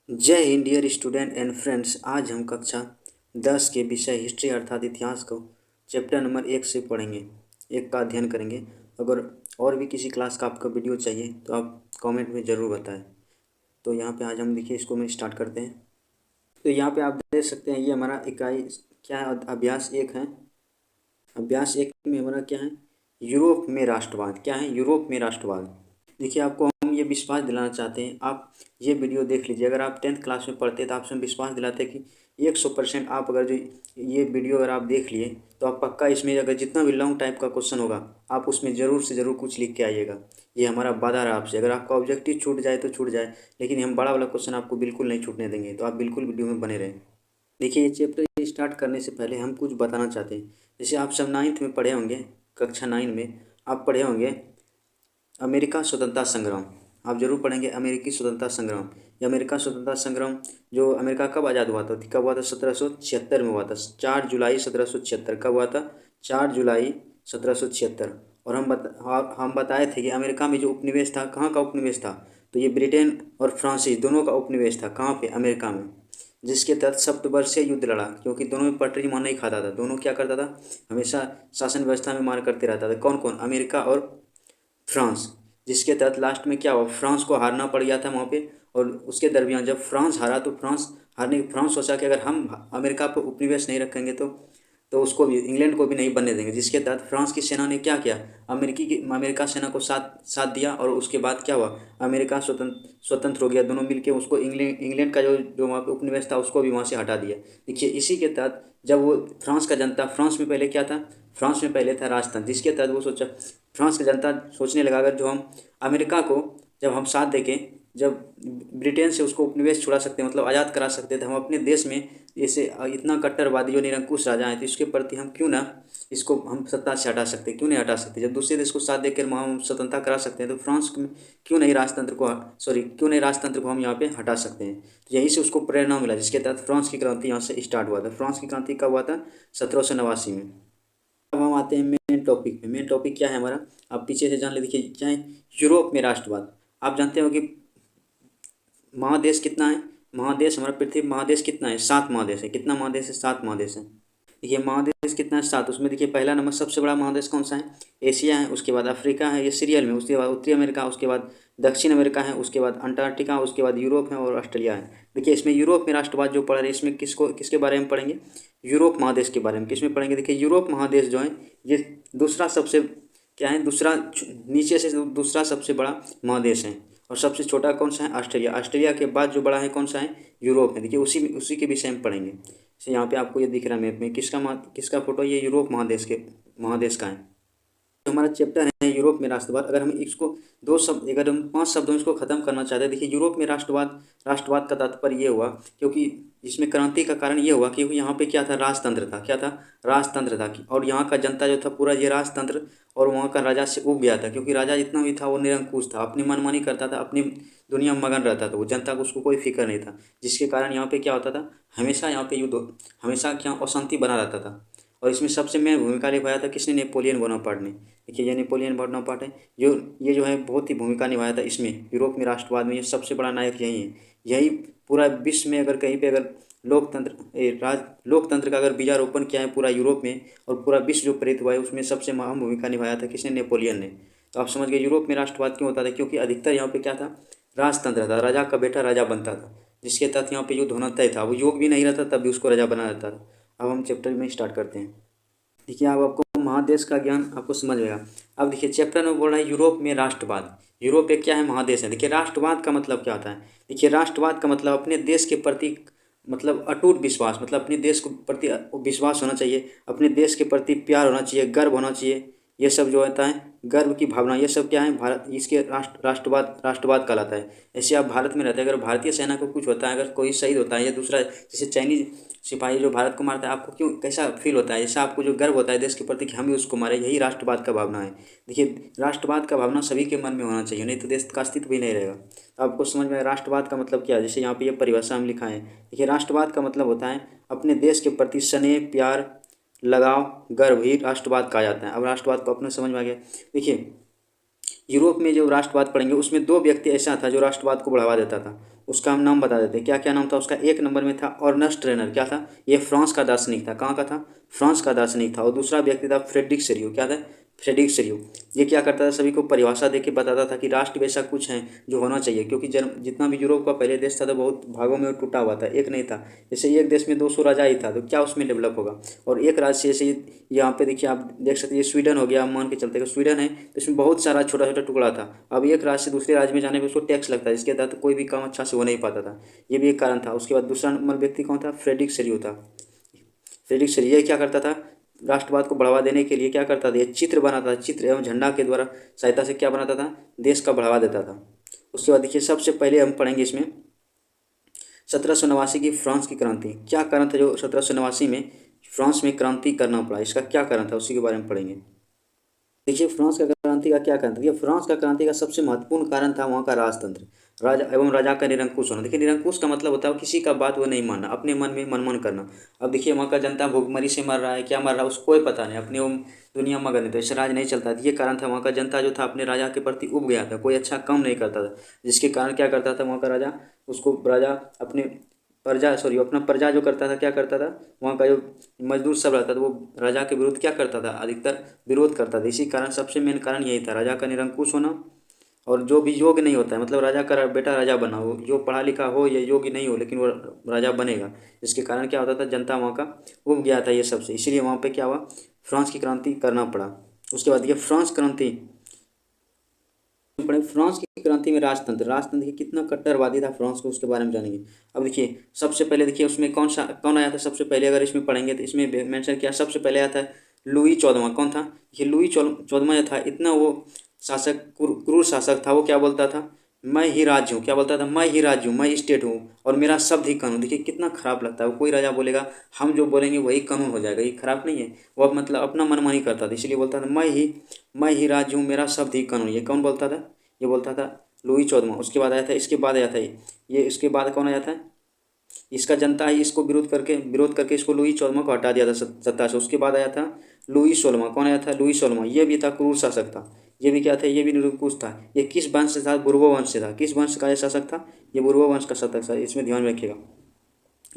जय Hind dear student and friends. आज हम कक्षा 10 के विषय हिस्ट्री अर्थात इतिहास को चैप्टर नंबर 1 से पढ़ेंगे, एक का अध्ययन करेंगे। अगर और भी किसी क्लास का आपका वीडियो चाहिए तो आप कमेंट में ज़रूर बताएं। तो यहाँ पे आज हम देखिए इसको मैं स्टार्ट करते हैं। तो यहाँ पे आप देख सकते हैं ये हमारा इकाई क्या है, अभ्यास 1 है। अभ्यास 1 में हमारा क्या है, यूरोप में राष्ट्रवाद। क्या है, यूरोप में राष्ट्रवाद। देखिए आपको हम ये विश्वास दिलाना चाहते हैं, आप ये वीडियो देख लीजिए। अगर आप 10th क्लास में पढ़ते तो आपसे हम विश्वास दिलाते हैं कि 100% आप अगर जो ये वीडियो अगर आप देख लिए तो आप पक्का इसमें अगर जितना भी लॉन्ग टाइप का क्वेश्चन होगा आप उसमें ज़रूर से ज़रूर कुछ लिख के आइएगा। ये हमारा वादा रहा आपसे। अगर आपका ऑब्जेक्टिव छूट जाए तो छूट जाए, लेकिन हम बड़ा वाला क्वेश्चन आपको बिल्कुल नहीं छूटने देंगे। तो आप बिल्कुल वीडियो में बने रहें। देखिए ये चैप्टर स्टार्ट करने से पहले हम कुछ बताना चाहते हैं। जैसे आप सब 9th में पढ़े होंगे, कक्षा 9 में आप पढ़े होंगे अमेरिका स्वतंत्रता संग्राम। आप जरूर पढ़ेंगे अमेरिकी स्वतंत्रता संग्राम। ये अमेरिका स्वतंत्रता संग्राम जो अमेरिका कब आज़ाद हुआ था, कब हुआ था, 1776 में हुआ था। 4 जुलाई 1776 कब हुआ था, 4 जुलाई 1776। और हम बताए थे कि अमेरिका में जो उपनिवेश था, कहाँ का उपनिवेश था, तो ये ब्रिटेन और फ्रांसीस दोनों का उपनिवेश था। कहाँ पे, अमेरिका में। जिसके तहत सप्तवर्षीय युद्ध लड़ा, क्योंकि दोनों में पटरी मार नहीं खाता था। दोनों क्या करता था, हमेशा शासन व्यवस्था में मार करते रहता था। कौन कौन, अमेरिका और फ्रांस। जिसके तहत लास्ट में क्या हुआ, फ्रांस को हारना पड़ गया था वहाँ पे। और उसके दरमियान जब फ्रांस हारा तो फ्रांस सोचा कि अगर हम अमेरिका पर उपनिवेश नहीं रखेंगे तो उसको भी, इंग्लैंड को भी नहीं बनने देंगे। जिसके तहत फ्रांस की सेना ने क्या किया, अमेरिका सेना को साथ साथ दिया। और उसके बाद क्या हुआ, अमेरिका स्वतंत्र हो गया। दोनों मिलकर उसको इंग्लैंड का जो वहाँ पे उपनिवेश था उसको भी वहाँ से हटा दिया। देखिए इसी के तहत जब वो फ्रांस का जनता, फ्रांस में पहले क्या था, फ्रांस में पहले था राजतंत्र। जिसके तहत वो सोचा, फ्रांस की जनता सोचने लगा अगर जो हम अमेरिका को जब हम साथ देके जब ब्रिटेन से उसको उपनिवेश छुड़ा सकते हैं, मतलब आज़ाद करा सकते थे, हम अपने देश में जैसे इतना कट्टरवादी जो निरंकुश राजा हैं तो इसके प्रति हम क्यों ना इसको हम सत्ता से हटा सकते, क्यों नहीं हटा सकते। जब दूसरे देश को साथ देकर हम स्वतंत्रता करा सकते हैं तो फ्रांस में क्यों नहीं राजतंत्र को हम यहाँ पे हटा सकते हैं। तो यहीं से उसको प्रेरणा मिला, जिसके तहत फ्रांस की क्रांति यहाँ से स्टार्ट हुआ था। फ्रांस की क्रांति कब हुआ था, 1789 में। अब हम आते हैं मेन टॉपिक पे। मेन टॉपिक क्या है हमारा, आप पीछे से जान ले। देखिए क्या है, यूरोप में राष्ट्रवाद। आप जानते हो कि महादेश कितना है, महादेश हमारा पृथ्वी महादेश कितना है, 7 महादेश है। कितना महादेश है, 7 महादेश है। देखिए महादेश कितना है, 7। उसमें देखिए पहला नंबर सबसे बड़ा महादेश कौन सा है, एशिया है। उसके बाद अफ्रीका है, ये सीरियल में। उसके बाद उत्तरी अमेरिका, उसके बाद दक्षिण अमेरिका है, उसके बाद अंटार्कटिका, उसके बाद यूरोप है और ऑस्ट्रेलिया है। देखिए इसमें यूरोप में राष्ट्रवाद जो पढ़ रहे हैं, इसमें किसके बारे में पढ़ेंगे, यूरोप महादेश के बारे में। किसमें पढ़ेंगे, देखिए यूरोप महादेश जो है ये दूसरा सबसे क्या है, नीचे से दूसरा सबसे बड़ा महादेश है। और सबसे छोटा कौन सा है, ऑस्ट्रेलिया। ऑस्ट्रेलिया के बाद जो बड़ा है कौन सा है, यूरोप है। देखिए उसी के विषय में पढ़ेंगे। जैसे यहाँ पे आपको ये दिख रहा है मैप में, किसका फोटो, ये यूरोप महादेश का है। जो हमारा चैप्टर है यूरोप में राष्ट्रवाद, अगर हम इसको अगर हम 5 शब्दों में इसको खत्म करना चाहते हैं। देखिए यूरोप में राष्ट्रवाद का तात्पर्य ये हुआ, क्योंकि इसमें क्रांति का कारण ये हुआ क्योंकि यहाँ पे क्या था, राजतंत्र था। क्या था, राजतंत्र था। और यहाँ का जनता जो था पूरा ये राजतंत्र और वहाँ का राजा से उब गया था, क्योंकि राजा जितना भी था वो निरंकुश था, अपनी मनमानी करता था, अपनी दुनिया में मगन रहता था। वो जनता को उसको कोई फिक्र नहीं था। जिसके कारण यहाँ पे क्या होता था, हमेशा यहाँ पे हमेशा क्या अशांति बना रहता था। और इसमें सबसे मेन भूमिका निभाया था किसने, नेपोलियन बोनापार्ट ने। देखिए ये नेपोलियन बोनापार्ट है, ये जो है बहुत ही भूमिका निभाया था इसमें, यूरोप में राष्ट्रवाद में। ये सबसे बड़ा नायक यही है। यही पूरा विश्व में अगर कहीं पे अगर लोकतंत्र का अगर बीजारोपण किया है पूरा यूरोप में, और पूरा विश्व जो प्रेरित हुआ है उसमें सबसे अहम भूमिका निभाया था किसने, नेपोलियन ने। तो आप समझ गए यूरोप में राष्ट्रवाद क्यों होता था, क्योंकि अधिकतर यहाँ पे क्या था, राजतंत्र था। राजा का बेटा राजा बनता था, जिसके तहत यहाँ पे युद्ध होना तय था। वो योग भी नहीं रहता तब भी उसको राजा बना रहता था। अब हम चैप्टर में स्टार्ट करते हैं। देखिए अब आपको महादेश का ज्ञान आपको समझ में आएगा। अब देखिए चैप्टर में बोल रहा है यूरोप में राष्ट्रवाद। यूरोप एक क्या है, महादेश है। देखिए राष्ट्रवाद का मतलब क्या होता है, देखिए राष्ट्रवाद का मतलब अपने देश के प्रति मतलब अटूट विश्वास, मतलब अपने देश को प्रति विश्वास होना चाहिए, अपने देश के प्रति प्यार होना चाहिए, गर्व होना चाहिए। ये सब जो होता है, गर्व की भावना, ये सब क्या है, भारत इसके राष्ट्रवाद कहलाता है। ऐसे आप भारत में रहते हैं, अगर भारतीय सेना को कुछ होता है, अगर कोई शहीद होता है या दूसरा जैसे चाइनीज सिपाही जो भारत को मारता है, आपको क्यों कैसा फील होता है, जैसा आपको जो गर्व होता है देश के प्रति कि हम भी उसको मारे। यही राष्ट्रवाद का भावना है। देखिए राष्ट्रवाद का भावना सभी के मन में होना चाहिए, नहीं तो देश का अस्तित्व भी नहीं रहेगा। तो आपको समझ में आया राष्ट्रवाद का मतलब क्या है। जैसे यहाँ पे ये परिभाषा हम लिखा है। देखिए राष्ट्रवाद का मतलब होता है अपने देश के प्रति स्नेह, प्यार, लगाव, गर्व ही राष्ट्रवाद कहा जाता है। अब राष्ट्रवाद को अपने समझ में आ गया। देखिए यूरोप में जो राष्ट्रवाद पढ़ेंगे उसमें दो व्यक्ति ऐसा था जो राष्ट्रवाद को बढ़ावा देता था। उसका हम नाम बता देते हैं। क्या क्या नाम था उसका? एक नंबर में था अर्नेस्ट रेनर। क्या था? ये फ्रांस का दार्शनिक था। कहाँ का था? फ्रांस का दार्शनिक था। और दूसरा व्यक्ति था फ्रेडरिक सेरियो। क्या था? फ्रेडरिक सेरियो। ये क्या करता था? सभी को परिभाषा देके बताता था कि राष्ट्र वैसा कुछ है जो होना चाहिए, क्योंकि जितना भी यूरोप का पहले देश था तो बहुत भागों में टूटा हुआ था, एक नहीं था। जैसे एक देश में 200 राजा ही था तो क्या उसमें डेवलप होगा? और एक राज्य से जैसे यहाँ पे देखिए आप देख सकते हैं, ये स्वीडन हो गया, हम मान के चलते हैं स्वीडन है तो इसमें बहुत सारा छोटा छोटा टुकड़ा था। अब एक राज्य से दूसरे राज्य में जाने पर उसको टैक्स लगता है, इसके तहत कोई भी काम अच्छा से हो नहीं पाता था। ये भी एक कारण था। उसके बाद दूसरा नंबर व्यक्ति कौन था? फ्रेडरिक सेरियो था। फ्रेडरिक सेरियो क्या करता था? राष्ट्रवाद को बढ़ावा देने के लिए क्या करता था? ये चित्र बनाता था, चित्र एवं झंडा के द्वारा सहायता से क्या बनाता था? देश का बढ़ावा देता था। उसके बाद देखिए सबसे पहले हम पढ़ेंगे इसमें 1789 की फ्रांस की क्रांति। क्या कारण था जो 1789 में फ्रांस में क्रांति करना पड़ा? इसका क्या कारण था उसी के बारे में पढ़ेंगे। देखिए फ्रांस का क्रांति का क्या कारण था? देखिए फ्रांस का क्रांति का सबसे महत्वपूर्ण कारण था वहाँ का राजतंत्र, राजा एवं राजा का निरंकुश होना। देखिए निरंकुश का मतलब होता है किसी का बात वो नहीं मानना, अपने मन में मनमान करना। अब देखिए वहाँ का जनता भूखमरी से मर रहा है, क्या मर रहा है उसको कोई पता नहीं, अपने वो दुनिया मगन है, तो ऐसे राज नहीं चलता था। ये कारण था वहाँ का जनता जो था अपने राजा के प्रति उब गया था, कोई अच्छा काम नहीं करता था, जिसके कारण क्या करता था वहाँ का राजा, उसको राजा अपने अपना प्रजा जो करता था क्या करता था, वहाँ का जो मजदूर सब रहता था वो राजा के विरुद्ध क्या करता था? अधिकतर विरोध करता था। इसी कारण सबसे मेन कारण यही था, राजा का निरंकुश होना। और जो भी योग्य नहीं होता है, मतलब राजा का बेटा राजा बना हो, जो पढ़ा लिखा हो या योग्य नहीं हो लेकिन वो राजा बनेगा, इसके कारण क्या होता था? जनता वहाँ का उब गया था ये सबसे, इसीलिए वहाँ पे क्या हुआ? फ्रांस की क्रांति करना पड़ा। उसके बाद ये फ्रांस क्रांति पड़े। फ्रांस की क्रांति में राजतंत्र, राजतंत्र की कितना कट्टरवादी था फ्रांस को, उसके बारे में जानेंगे। अब देखिए सबसे पहले देखिए उसमें कौन आया था सबसे पहले, अगर इसमें पढ़ेंगे तो इसमें मेंशन किया सबसे पहले आया था लुई 14वां। कौन था? ये लुई 14वां जो था, इतना वो शासक क्रूर शासक था। वो क्या बोलता था? मैं ही राज्य हूँ। क्या बोलता था? मैं ही राज्य हूँ, मैं स्टेट हूँ और मेरा शब्द ही कानून। देखिए कितना खराब लगता है, कोई राजा बोलेगा हम जो बोलेंगे वही कानून हो जाएगा, ये खराब नहीं है? वो अब मतलब अपना मनमानी करता था, इसलिए बोलता था मैं ही राज्य हूँ, मेरा शब्द ही कानून। ये कौन बोलता था? ये बोलता था लुई 14वां। उसके बाद आया था, इसके बाद आया था ये इसके बाद कौन आया था? इसका जनता ही इसको विरोध करके इसको लुई 14वां को हटा दिया था सत्ता से। उसके बाद आया था लुई 16वां। कौन आया था? लुई 16वां। ये भी था क्रूर शासक था। ये भी क्या था? ये भी निरंकुश था। ये किस वंश से था? बुर्बो वंश से था। किस वंश का ये शासक था? ये बुर्बो वंश का शासक था, इसमें ध्यान रखिएगा।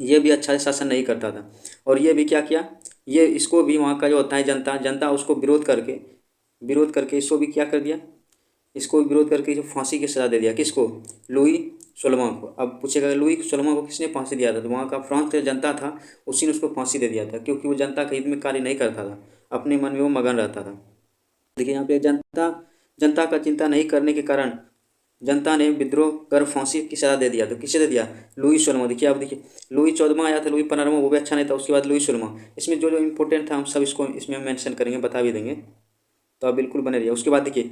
ये भी अच्छा से शासन नहीं करता था। और ये भी क्या किया? ये इसको भी वहाँ का जो होता है जनता उसको विरोध करके इसको भी क्या कर दिया? इसको विरोध करके जो फांसी की सजा दे दिया। किसको? लुई 16वां को। अब पूछेगा लुई 16वां को किसने फांसी दिया था? तो वहाँ का फ्रांस का जनता था, उसी ने उसको फांसी दे दिया था, क्योंकि वो जनता के हित में कार्य नहीं करता था, अपने मन में वो मगन रहता था। देखिए यहाँ पे जनता का चिंता नहीं करने के कारण जनता ने विद्रोह कर फांसी की सजा दे दिया। तो किसे दे दिया? लुई 16वां। देखिए अब देखिए लुई 14वां आया था, लुई 15वां वो भी अच्छा नहीं था, उसके बाद लुई 16वां। इसमें जो जो इंपॉर्टेंट था हम सब इसको इसमें मेंशन करेंगे, बता भी देंगे, तो आप बिल्कुल बने रहिए। उसके बाद देखिए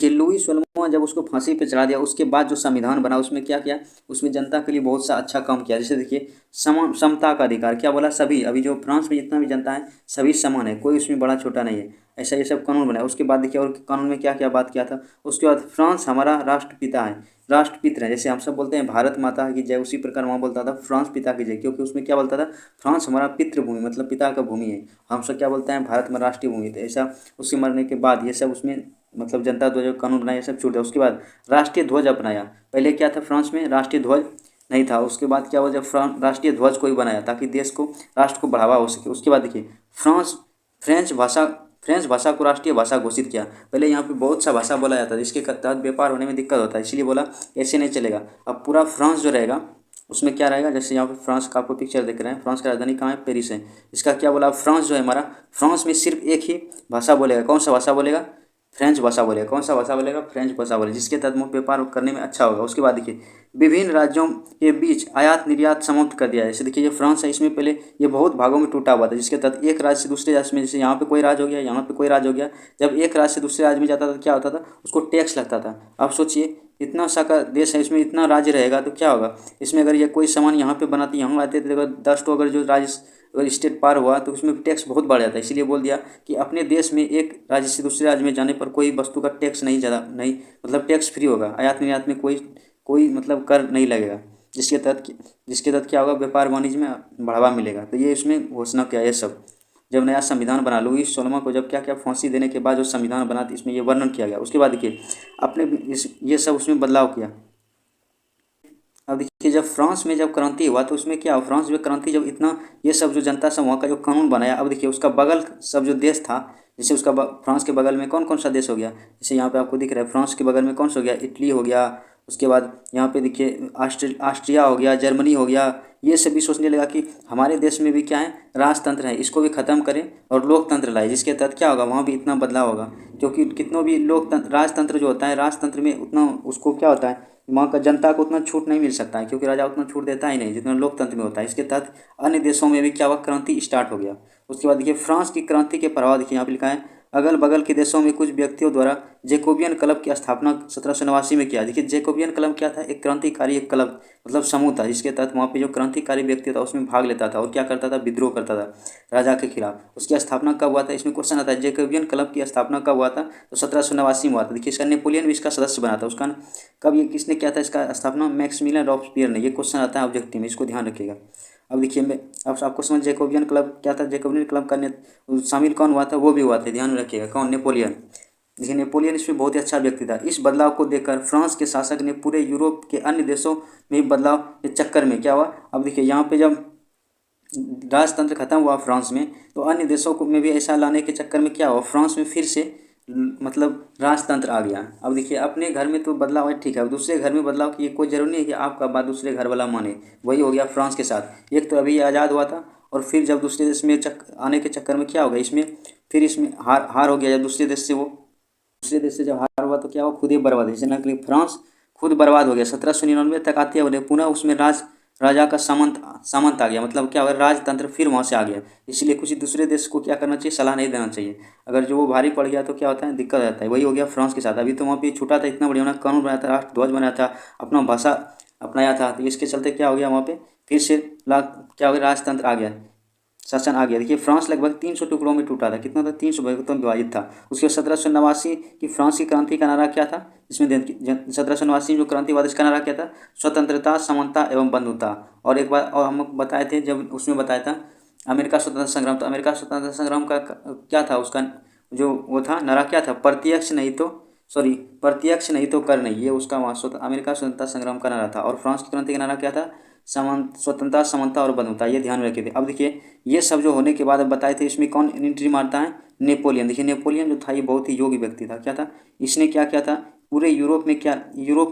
कि लुई 16वां जब उसको फांसी पे चढ़ा दिया, उसके बाद जो संविधान बना उसमें क्या किया? उसमें जनता के लिए बहुत सा अच्छा काम किया। जैसे देखिए समता का अधिकार, क्या बोला? सभी, अभी जो फ्रांस में जितना भी जनता है सभी समान है, कोई उसमें बड़ा छोटा नहीं है, ऐसा ये सब कानून बनाया। उसके बाद देखिए और कानून में क्या क्या बात किया था। उसके बाद फ्रांस हमारा राष्ट्रपिता है, राष्ट्रपिता है। जैसे हम सब बोलते हैं भारत माता की जय, उसी प्रकार वहाँ बोलता था फ्रांस पिता की जय, क्योंकि उसमें क्या बोलता था? फ्रांस हमारा पितृभूमि मतलब पिता का भूमि है। हम सब क्या बोलते हैं? भारत में राष्ट्रीय भूमि। तो ऐसा उसके मरने के बाद ये सब उसमें मतलब जनता ध्वज कानून बनाया, सब छूट गया। उसके बाद राष्ट्रीय ध्वज अपनाया। पहले क्या था फ्रांस में? राष्ट्रीय ध्वज नहीं था। उसके बाद क्या हुआ? जब राष्ट्रीय ध्वज कोई बनाया ताकि देश को राष्ट्र को बढ़ावा हो सके। उसके बाद देखिए फ्रेंच भाषा को राष्ट्रीय भाषा घोषित किया। पहले यहाँ पे बहुत सा भाषा बोला जाता था, जिसके तहत व्यापार होने में दिक्कत होता है, इसलिए बोला ऐसे नहीं चलेगा। अब पूरा फ्रांस जो रहेगा उसमें क्या रहेगा? जैसे यहाँ पे फ्रांस का आपको पिक्चर देख रहे हैं, फ्रांस की राजधानी कहाँ है? पेरिस है। इसका क्या बोला? फ्रांस जो है हमारा, फ्रांस में सिर्फ एक ही भाषा बोलेगा। कौन सा भाषा बोलेगा? फ्रेंच भाषा बोलेगा। कौन सा भाषा बोलेगा? फ्रेंच भाषा बोलेगा, जिसके तहत व्यापार करने में अच्छा होगा। उसके बाद देखिए विभिन्न राज्यों के बीच आयात निर्यात समाप्त कर दिया है। जैसे देखिए ये फ्रांस है, इसमें पहले ये बहुत भागों में टूटा हुआ था, जिसके तहत एक राज्य से दूसरे राज्य में, जैसे यहाँ पे कोई राज्य हो गया, यहाँ पे कोई राज्य हो गया, जब एक राज्य से दूसरे राज्य में जाता था तो क्या होता था? उसको टैक्स लगता था। अब सोचिए इतना सा का देश है, इसमें इतना राज्य रहेगा तो क्या होगा? इसमें अगर ये कोई सामान यहाँ पे बनाती, यहाँ आते थे, अगर 10 अगर जो राज्य अगर स्टेट पार हुआ तो उसमें टैक्स बहुत बढ़ जाता है। इसीलिए बोल दिया कि अपने देश में एक राज्य से दूसरे राज्य में जाने पर कोई वस्तु का टैक्स नहीं मतलब टैक्स फ्री होगा, आयात निर्यात में कोई मतलब कर नहीं लगेगा, जिसके तहत क्या होगा? व्यापार वाणिज्य में बढ़ावा मिलेगा। तो ये इसमें घोषणा किया है सब। जब नया संविधान बना, लुईस 16वां को जब क्या क्या फांसी देने के बाद जो संविधान बना, इसमें ये वर्णन किया गया। उसके बाद देखिए अपने ये सब उसमें बदलाव किया। अब देखिए जब फ्रांस में जब क्रांति हुआ तो उसमें क्या हुआ, फ्रांस में क्रांति जब इतना ये सब जो जनता समूह का जो कानून बनाया। अब देखिए उसका बगल सब जो देश था, जैसे उसका फ्रांस के बगल में कौन कौन सा देश हो गया, जैसे यहाँ पे आपको दिख रहा है फ्रांस के बगल में कौन सा हो गया, इटली हो गया। उसके बाद यहाँ पे देखिए ऑस्ट्रिया हो गया, जर्मनी हो गया। ये सभी सोचने लगा कि हमारे देश में भी क्या है, राजतंत्र है, इसको भी ख़त्म करें और लोकतंत्र लाए, जिसके तहत क्या होगा, वहाँ भी इतना बदलाव होगा। क्योंकि कितनों भी लोकतंत्र राजतंत्र जो होता है, राजतंत्र में उतना उसको क्या होता है, वहाँ का जनता को उतना छूट नहीं मिल सकता है, क्योंकि राजा उतना छूट देता ही नहीं जितना लोकतंत्र में होता है। इसके तहत अन्य देशों में भी क्या हुआ, क्रांति स्टार्ट हो गया। उसके बाद देखिए फ्रांस की क्रांति के प्रभाव देखिए यहाँ पे लिखा है, अगल बगल के देशों में कुछ व्यक्तियों द्वारा जैकोबियन क्लब की स्थापना 1789 में किया। देखिए जैकोबियन क्लब क्या था, एक क्रांतिकारी एक क्लब मतलब समूह था, जिसके तहत वहाँ पे जो क्रांतिकारी व्यक्ति था उसमें भाग लेता था और क्या करता था, विद्रोह करता था राजा के खिलाफ। उसकी स्थापना कब हुआ था, इसमें क्वेश्चन आता है जैकोबियन क्लब की स्थापना कब हुआ था, तो 1789 में हुआ था। देखिए इसका नेपोलियन भी इसका सदस्य बना था। उसका कब ये किसने किया था इसका स्थापना, मैक्सिमिलियन रॉबस्पियर ने। ये क्वेश्चन आता है ऑब्जेक्टिव में, इसको ध्यान रखिएगा। अब देखिए मैं अब आपको समझ, जैकोबियन क्लब क्या था, जैकोबियन क्लब का शामिल कौन हुआ था, वो भी हुआ था, ध्यान में रखिएगा कौन, नेपोलियन। देखिए नेपोलियन इसमें बहुत ही अच्छा व्यक्ति था। इस बदलाव को देखकर फ्रांस के शासक ने पूरे यूरोप के अन्य देशों में बदलाव के चक्कर में क्या हुआ, अब देखिए यहाँ पे जब राजतंत्र खत्म हुआ फ्रांस में, तो अन्य देशों को में भी ऐसा लाने के चक्कर में क्या हुआ, फ्रांस में फिर से मतलब राजतंत्र आ गया। अब देखिए अपने घर में तो बदलाव है ठीक है, अब दूसरे घर में बदलाव की कोई जरूरी नहीं है कि आपका बात दूसरे घर वाला माने। वही हो गया फ्रांस के साथ, एक तो अभी आज़ाद हुआ था और फिर जब दूसरे देश में आने के चक्कर में क्या हो गया, इसमें फिर इसमें हार हो गया। जब दूसरे देश से जब हार हुआ तो क्या हुआ, खुद ही बर्बाद है, जैसे कि फ्रांस खुद बर्बाद हो गया। 1799 तक आते हुए पुनः उसमें राजा का सामंत आ गया, मतलब क्या हुआ, राजतंत्र फिर वहाँ से आ गया। इसलिए किसी दूसरे देश को क्या करना चाहिए, सलाह नहीं देना चाहिए। अगर जो वो भारी पड़ गया तो क्या होता है, दिक्कत आता है। वही हो गया फ्रांस के साथ। अभी तो वहाँ पे छूटा था, इतना बढ़िया कानून बनाया था, राष्ट्रध्वज बनाया था, अपना भाषा अपनाया था, तो इसके चलते क्या हो गया, वहाँ पे फिर से क्या हो गया, राजतंत्र आ गया, शासन आ गया। देखिए फ्रांस लगभग 300 टुकड़ों में टूटा था, कितना था, 300 भागों में विभाजित था। उसके 1789 की फ्रांस की क्रांति का नारा क्या था, इसमें 1789 में जो क्रांतिवाद इसका नारा क्या था, स्वतंत्रता, समानता एवं बंधुता। और एक बार और हम बताए थे जब उसमें बताया था अमेरिका स्वतंत्रता संग्राम, तो अमेरिका स्वतंत्रता संग्राम का क्या था, उसका जो वो था नारा क्या था, प्रत्यक्ष नहीं तो कर नहीं, ये उसका अमेरिका स्वतंत्रता संग्राम का नारा था। और फ्रांस की क्रांति का नारा क्या था, स्वतंत्रता, समानता और बंधुता। ये ध्यान में रखे थे। अब देखिए ये सब जो होने के बाद अब बताए थे, इसमें कौन एंट्री मारता है, नेपोलियन। देखिए नेपोलियन जो था ये बहुत ही योग्य व्यक्ति था। क्या था, इसने क्या किया था, पूरे यूरोप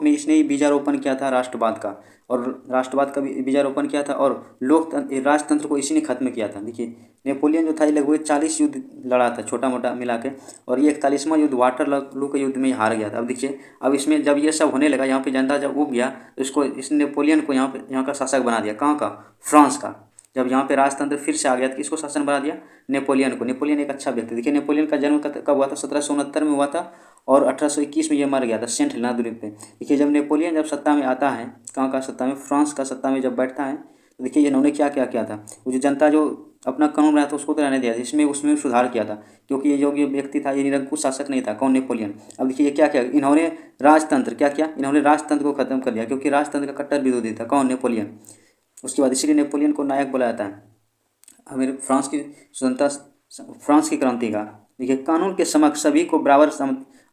में इसने ही बीजारोपण किया था राष्ट्रवाद का, और राष्ट्रवाद का बीजारोपण किया था, और राजतंत्र को इसी ने खत्म किया था। देखिए नेपोलियन जो था ये लगभग 40 युद्ध लड़ा था छोटा मोटा मिला के, और ये 41वां युद्ध वाटरलू के युद्ध में हार गया था। अब देखिए अब इसमें जब ये सब होने लगा, यहाँ पे जनता जब उब गया तो इस नेपोलियन को यहाँ का शासक बना दिया। कहाँ का, फ्रांस का। जब यहाँ पे राजतंत्र फिर से आ गया तो किसको शासन बना दिया, नेपोलियन को। नेपोलियन एक अच्छा व्यक्ति। देखिए नेपोलियन का जन्म कब हुआ था, 1769 में हुआ था, और 1821 में ये मर गया था सेंट हेलेना द्वीप पे। देखिए जब नेपोलियन जब सत्ता में आता है, कहाँ का सत्ता में, फ्रांस का सत्ता में जब बैठता है, तो देखिए इन्होंने क्या क्या किया था, वो जो जनता जो अपना कानून बनाया था उसको तो रहने दिया था, उसमें सुधार किया था, क्योंकि ये जो ये व्यक्ति था ये निरंकुश शासक नहीं था। कौन, नेपोलियन। अब देखिए ये क्या किया, इन्होंने राजतंत्र क्या किया, इन्होंने राजतंत्र को खत्म कर दिया, क्योंकि राजतंत्र का कट्टर विरोधी था। कौन, नेपोलियन। उसके बाद इसीलिए नेपोलियन को नायक बोला जाता है हमें फ्रांस की स्वतंत्रता, फ्रांस की क्रांति का। देखिए कानून के समक्ष सभी को बराबर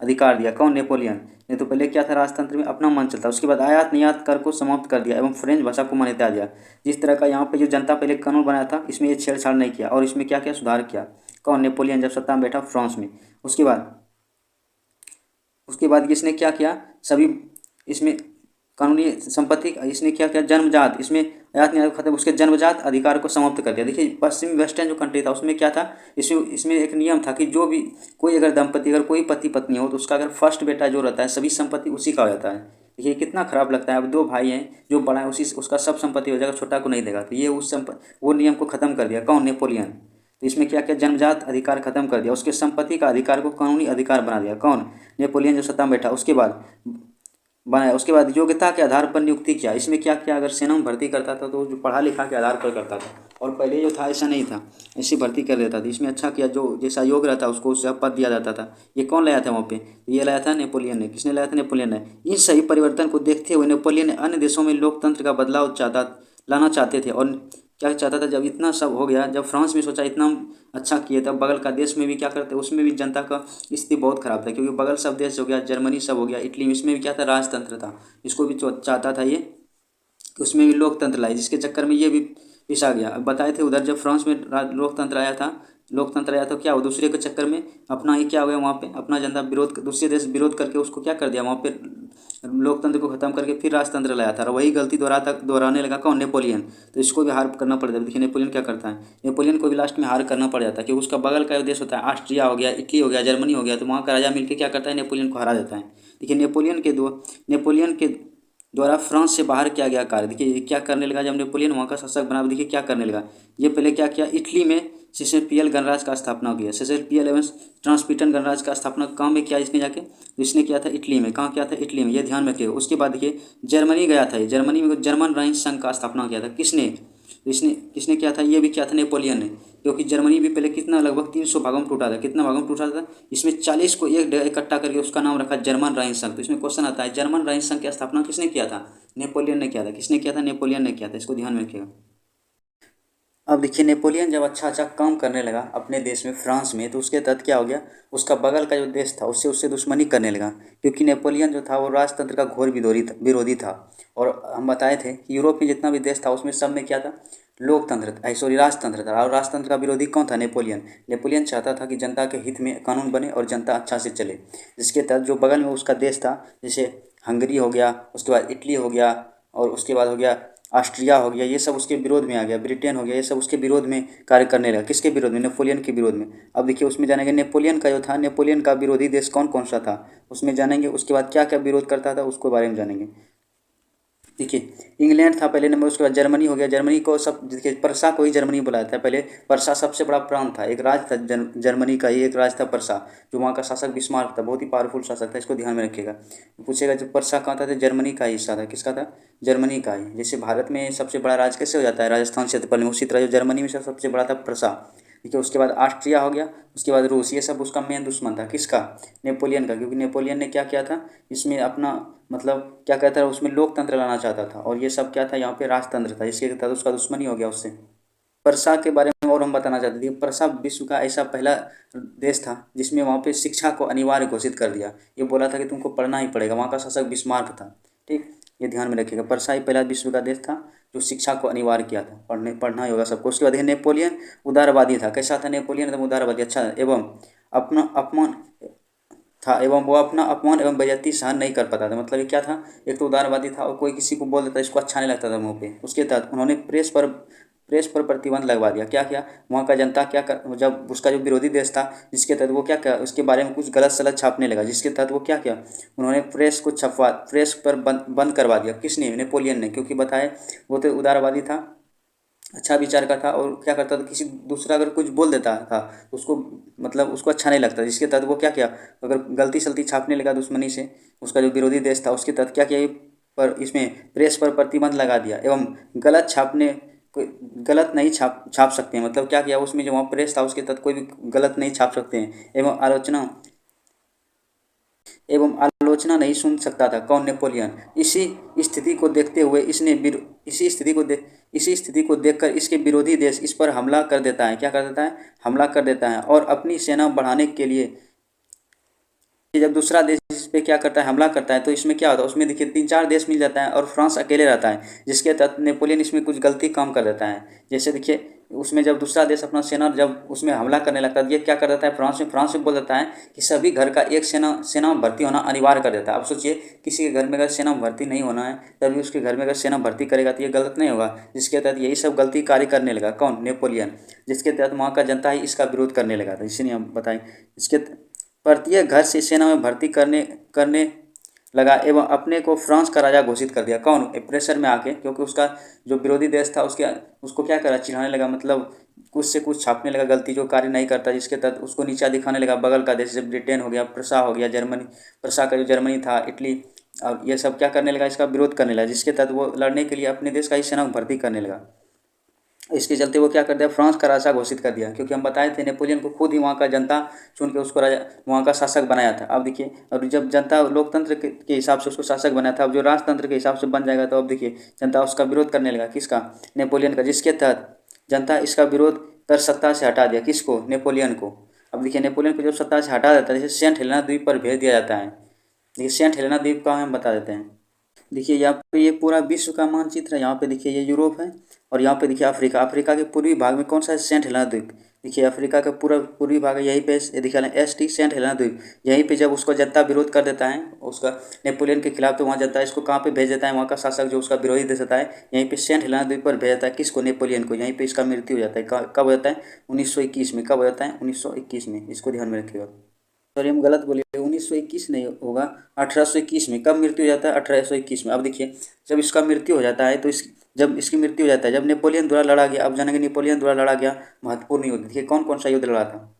अधिकार दिया। कौन, नेपोलियन। नहीं तो पहले क्या था, राजतंत्र में अपना मन चलता, उसके बाद आयात निर्यात कर को समाप्त कर दिया एवं फ्रेंच भाषा को मान्यता दिया। जिस तरह का यहाँ पे जो जनता पहले कानून बनाया था, इसमें ये छेड़छाड़ नहीं किया, और इसमें क्या क्या सुधार किया। कौन, नेपोलियन, जब सत्ता में बैठा फ्रांस में। उसके बाद किसने क्या किया, सभी इसमें कानूनी संपत्ति इसने क्या किया, जन्मजात, इसमें आयात निर्यात खत्म, उसके जन्मजात अधिकार को समाप्त कर दिया। देखिए पश्चिमी वेस्टर्न जो कंट्री था उसमें क्या था, इसमें एक नियम था कि जो भी कोई अगर दंपति, अगर कोई पति पत्नी हो, तो उसका अगर फर्स्ट बेटा जो रहता है सभी संपत्ति उसी का हो जाता है। देखिए कितना खराब लगता है। अब दो भाई हैं, जो बड़ा है उसका सब संपत्ति हो जाएगा, छोटा को नहीं देगा। तो ये वो नियम को खत्म कर दिया। कौन, नेपोलियन। तो इसमें क्या किया, जन्मजात अधिकार खत्म कर दिया, उसके संपत्ति का अधिकार को कानूनी अधिकार बना दिया। कौन, नेपोलियन, जो सत्ता में बैठा। उसके बाद बनाया, उसके बाद योग्यता के आधार पर नियुक्ति किया। इसमें क्या किया, अगर सेना में भर्ती करता था तो जो पढ़ा लिखा के आधार पर करता था, और पहले जो था ऐसा नहीं था, ऐसी भर्ती कर देता था। इसमें अच्छा किया, जो जैसा योग्य रहता उसको उससे पद दिया जाता था। ये कौन लाया था वहाँ पे, ये लाया था नेपोलियन ने। किसने लाया था, नेपोलियन ने। इन सही परिवर्तन को देखते हुए नेपोलियन ने अन्य देशों में लोकतंत्र का बदलाव लाना चाहते थे, और क्या चाहता था, जब इतना सब हो गया, जब फ्रांस में सोचा इतना अच्छा किए, तब बगल का देश में भी क्या करते, उसमें भी जनता का स्थिति बहुत खराब था, क्योंकि बगल सब देश हो गया, जर्मनी सब हो गया, इटली में, इसमें भी क्या था, राजतंत्र था। इसको भी चाहता था ये कि उसमें भी लोकतंत्र लाए, जिसके चक्कर में ये भी पिसा गया। अब बताए थे उधर जब फ्रांस में लोकतंत्र आया था, क्या हो, दूसरे के चक्कर में अपना ये क्या हो गया, वहाँ पे अपना जनता विरोध, दूसरे देश विरोध करके उसको क्या कर दिया, वहाँ पे लोकतंत्र को खत्म करके फिर राजतंत्र लाया था, और वही गलती दोहराने लगा कौन, नेपोलियन। तो इसको भी हार करना पड़ जाता है। देखिए नेपोलियन क्या करता है, नेपोलियन को भी लास्ट में हार करना पड़ जाता है, क्योंकि उसका बगल का जो देश होता है, ऑस्ट्रिया हो गया, इटली हो गया, जर्मनी हो गया, तो वहाँ का राजा मिलकर क्या करता है, नेपोलियन को हरा देता है। देखिए नेपोलियन के द्वारा फ्रांस से बाहर किया गया कार्य, देखिए ये क्या करने लगा, जब नेपोलियन वहाँ का शासक बना, देखिए क्या करने लगा, ये पहले क्या किया, इटली में सेसेपियल गणराज्य का स्थापना किया, सेसेपियल एवं ट्रांसपीटन गणराज्य का स्थापना कहाँ में किया इसने जाके, इसने किया था इटली में। कहाँ किया था, इटली में, ये ध्यान में रखिएगा। उसके बाद देखिए जर्मनी गया था, जर्मनी में जर्मन राइख संघ का स्थापना किया था, किसने, इसने किसने किया था, ये भी किया था नेपोलियन ने, क्योंकि जर्मनी भी पहले कितना लगभग 300 भागों में टूटा था, कितना भागों में टूटा था, इसमें 40 को एक जगह इकट्ठा करके उसका नाम रखा जर्मन राइख संघ। तो इसमें क्वेश्चन आता है, जर्मन राइख संघ की स्थापना किसने किया था, नेपोलियन ने किया था। किसने किया था, नेपोलियन ने किया था, इसको ध्यान में रखिएगा। अब देखिए नेपोलियन जब अच्छा अच्छा काम करने लगा अपने देश में, फ्रांस में, तो उसके तहत क्या हो गया, उसका बगल का जो देश था उससे उससे दुश्मनी करने लगा, क्योंकि नेपोलियन जो था वो राजतंत्र का घोर विरोधी था। और हम बताए थे कि यूरोप में जितना भी देश था उसमें सब में क्या था, राजतंत्र था, और राजतंत्र का विरोधी कौन था, नेपोलियन। नेपोलियन चाहता था कि जनता के हित में कानून बने और जनता अच्छा से चले, जिसके तहत जो बगल में उसका देश था, जैसे हंगरी हो गया, उसके बाद इटली हो गया, और उसके बाद हो गया ऑस्ट्रिया हो गया, ये सब उसके विरोध में आ गया, ब्रिटेन हो गया, ये सब उसके विरोध में कार्य करने लगा। किसके विरोध में, नेपोलियन के विरोध में। अब देखिए उसमें जानेंगे नेपोलियन का जो था, नेपोलियन का विरोधी देश कौन कौन सा था, उसमें जानेंगे। उसके बाद क्या क्या विरोध करता था उसके बारे में जानेंगे। देखिए इंग्लैंड था पहले नंबर, उसके बाद जर्मनी हो गया, जर्मनी को सब, देखिए परसा को ही जर्मनी बुलाया था पहले। परसा सबसे बड़ा प्रांत था, एक राज था, जर्मनी का ही एक राज था परसा, जो वहाँ का शासक बिस्मार्क था, बहुत ही पावरफुल शासक था, इसको ध्यान में रखिएगा। पूछेगा जो परसा कहाँ था, तो जर्मनी का ही हिस्सा था, किसका था, जर्मनी का ही। जैसे भारत में सबसे बड़ा राज्य कैसे हो जाता है, राजस्थान क्षेत्रफल में, उसी तरह जो जर्मनी में सबसे बड़ा था परसा। ठीक है, उसके बाद ऑस्ट्रिया हो गया, उसके बाद रूस, ये सब उसका मेन दुश्मन था, किसका, नेपोलियन का, क्योंकि नेपोलियन ने क्या किया था इसमें अपना, मतलब क्या कहता है, उसमें लोकतंत्र लाना चाहता था, और ये सब क्या था, यहाँ पे राजतंत्र था, इसके तहत उसका दुश्मनी हो गया उससे। परसा के बारे में और हम बताना चाहते थे, परसा विश्व का ऐसा पहला देश था जिसमें वहाँ पे शिक्षा को अनिवार्य घोषित कर दिया, ये बोला था कि तुमको पढ़ना ही पड़ेगा, वहाँ का शासक बिस्मार्क था। ठीक, ये ध्यान में रखिएगा, परसा ही पहला विश्व का देश था जो शिक्षा को अनिवार्य किया था, पढ़ना ही होगा सबको। उसके बाद नेपोलियन उदारवादी था, कैसा था नेपोलियन, एकदम उदारवादी, अच्छा, एवं अपना अपमान था, एवं वो अपना अपमान एवं बेइज्जती सहन नहीं कर पाता था। मतलब ये क्या था, एक तो उदारवादी था, और कोई किसी को बोल देता इसको अच्छा नहीं लगता था मुँह पे। उसके तहत उन्होंने प्रेस पर प्रतिबंध लगवा दिया। क्या किया, वहाँ का जनता क्या कर, जब उसका जो विरोधी देश था जिसके तहत वो क्या किया, उसके बारे में कुछ गलत सलत छापने लगा, जिसके तहत वो क्या किया, उन्होंने प्रेस पर बंद करवा दिया। किसने, नेपोलियन ने, क्योंकि बताए वो तो उदारवादी था, अच्छा विचार का था, और क्या करता था, किसी दूसरा अगर कुछ बोल देता था तो उसको, मतलब उसको अच्छा नहीं लगता, जिसके तहत वो क्या किया, अगर गलती सलती छापने लगा दुश्मनी से, उसका जो विरोधी देश था उसके तहत क्या किया, पर इसमें प्रेस पर प्रतिबंध लगा दिया, एवं गलत छापने, कोई गलत नहीं छाप सकते हैं। मतलब क्या किया, उसमें जो वहाँ प्रेस था उसके तहत कोई भी गलत नहीं छाप सकते हैं, एवं आलोचना नहीं सुन सकता था, कौन, नेपोलियन। इसी स्थिति को देखते हुए इसी स्थिति को देखकर इसके विरोधी देश इस पर हमला कर देता है, क्या कर देता है, हमला कर देता है, और अपनी सेना बढ़ाने के लिए कि जब दूसरा देश इस पे क्या करता है, हमला करता है, तो इसमें क्या होता है, उसमें देखिए 3-4 देश मिल जाता है और फ्रांस अकेले रहता है, जिसके तहत नेपोलियन इसमें कुछ गलती काम कर देता है। जैसे देखिए उसमें जब दूसरा देश अपना सेना जब उसमें हमला करने लगता है, ये क्या कर देता है, फ्रांस में बोल देता है कि सभी घर का एक सेना में भर्ती होना अनिवार्य कर देता है। अब सोचिए किसी के घर में अगर सेना में भर्ती नहीं होना है, तभी उसके घर में अगर सेना भर्ती करेगा तो ये गलत नहीं होगा, जिसके तहत यही सब गलती कार्य करने लगा, कौन, नेपोलियन, जिसके तहत वहाँ का जनता ही इसका विरोध करने लगा था। इसीलिए हम बताएं, इसके प्रत्येक घर से सेना में भर्ती करने लगा, एवं अपने को फ्रांस का राजा घोषित कर दिया, कौन, प्रेशर में आके, क्योंकि उसका जो विरोधी देश था उसको क्या करा, चिढ़ाने लगा, मतलब कुछ से कुछ छापने लगा, गलती जो कार्य नहीं करता, जिसके तहत उसको नीचा दिखाने लगा। बगल का देश जैसे ब्रिटेन हो गया, प्रसा हो गया, जर्मनी, प्रसा का जो जर्मनी था, इटली, और ये सब क्या करने लगा, इसका विरोध करने लगा, जिसके तहत वो लड़ने के लिए अपने देश का ही सेना में भर्ती करने लगा। इसके चलते वो क्या कर दिया, फ्रांस का राजा घोषित कर दिया, क्योंकि हम बताए थे नेपोलियन को खुद ही वहाँ का जनता चुन के उसको राजा, वहाँ का शासक बनाया था। अब देखिए, अब जब जनता लोकतंत्र के हिसाब से उसको शासक बनाया था, अब जो राजतंत्र के हिसाब से बन जाएगा तो अब देखिए जनता उसका विरोध करने लगा। किसका? नेपोलियन का, जिसके तहत जनता इसका विरोध कर सत्ता से हटा दिया। किसको? नेपोलियन को। अब देखिए नेपोलियन को जब सत्ता से हटा देता है, जैसे सेंट हेलेना द्वीप पर भेज दिया जाता है। देखिए सेंट हेलेना द्वीप का हम बता देते हैं। देखिए यहाँ पे ये पूरा विश्व का मानचित्र है। यहाँ पे देखिए ये यूरोप है, और यहाँ पे देखिए अफ्रीका। अफ्रीका के पूर्वी भाग में कौन सा है? सेंट हेलेना द्वीप। देखिए अफ्रीका का पूरा पूर्वी भाग है, यहीं पे ये दिखा ST सेंट हेलेना द्वीप। यहीं पे जब उसको जनता विरोध कर देता है उसका नेपोलियन के खिलाफ, तो वहाँ जनता इसको कहाँ पे भेज देता है? वहाँ का शासक जो उसका विरोधी देश होता है, यहीं पे सेंट हेलेना द्वीप पर भेज देता है। किसको? नेपोलियन को। यहीं पे इसका मृत्यु हो जाता है। कब हो जाता है? 1921 में। कब हो जाता है? 1921 में। इसको ध्यान में रखिएगा। सॉरी हम गलत बोले, 1921 नहीं होगा, 1821 में। कब मृत्यु हो जाता है? 1821 में। अब देखिए जब इसका मृत्यु हो जाता है तो जब इसकी मृत्यु हो जाता है, जब नेपोलियन द्वारा लड़ा गया। अब जानेंगे नेपोलियन द्वारा लड़ा गया महत्वपूर्ण युद्ध। देखिए कौन कौन सा युद्ध लड़ा था।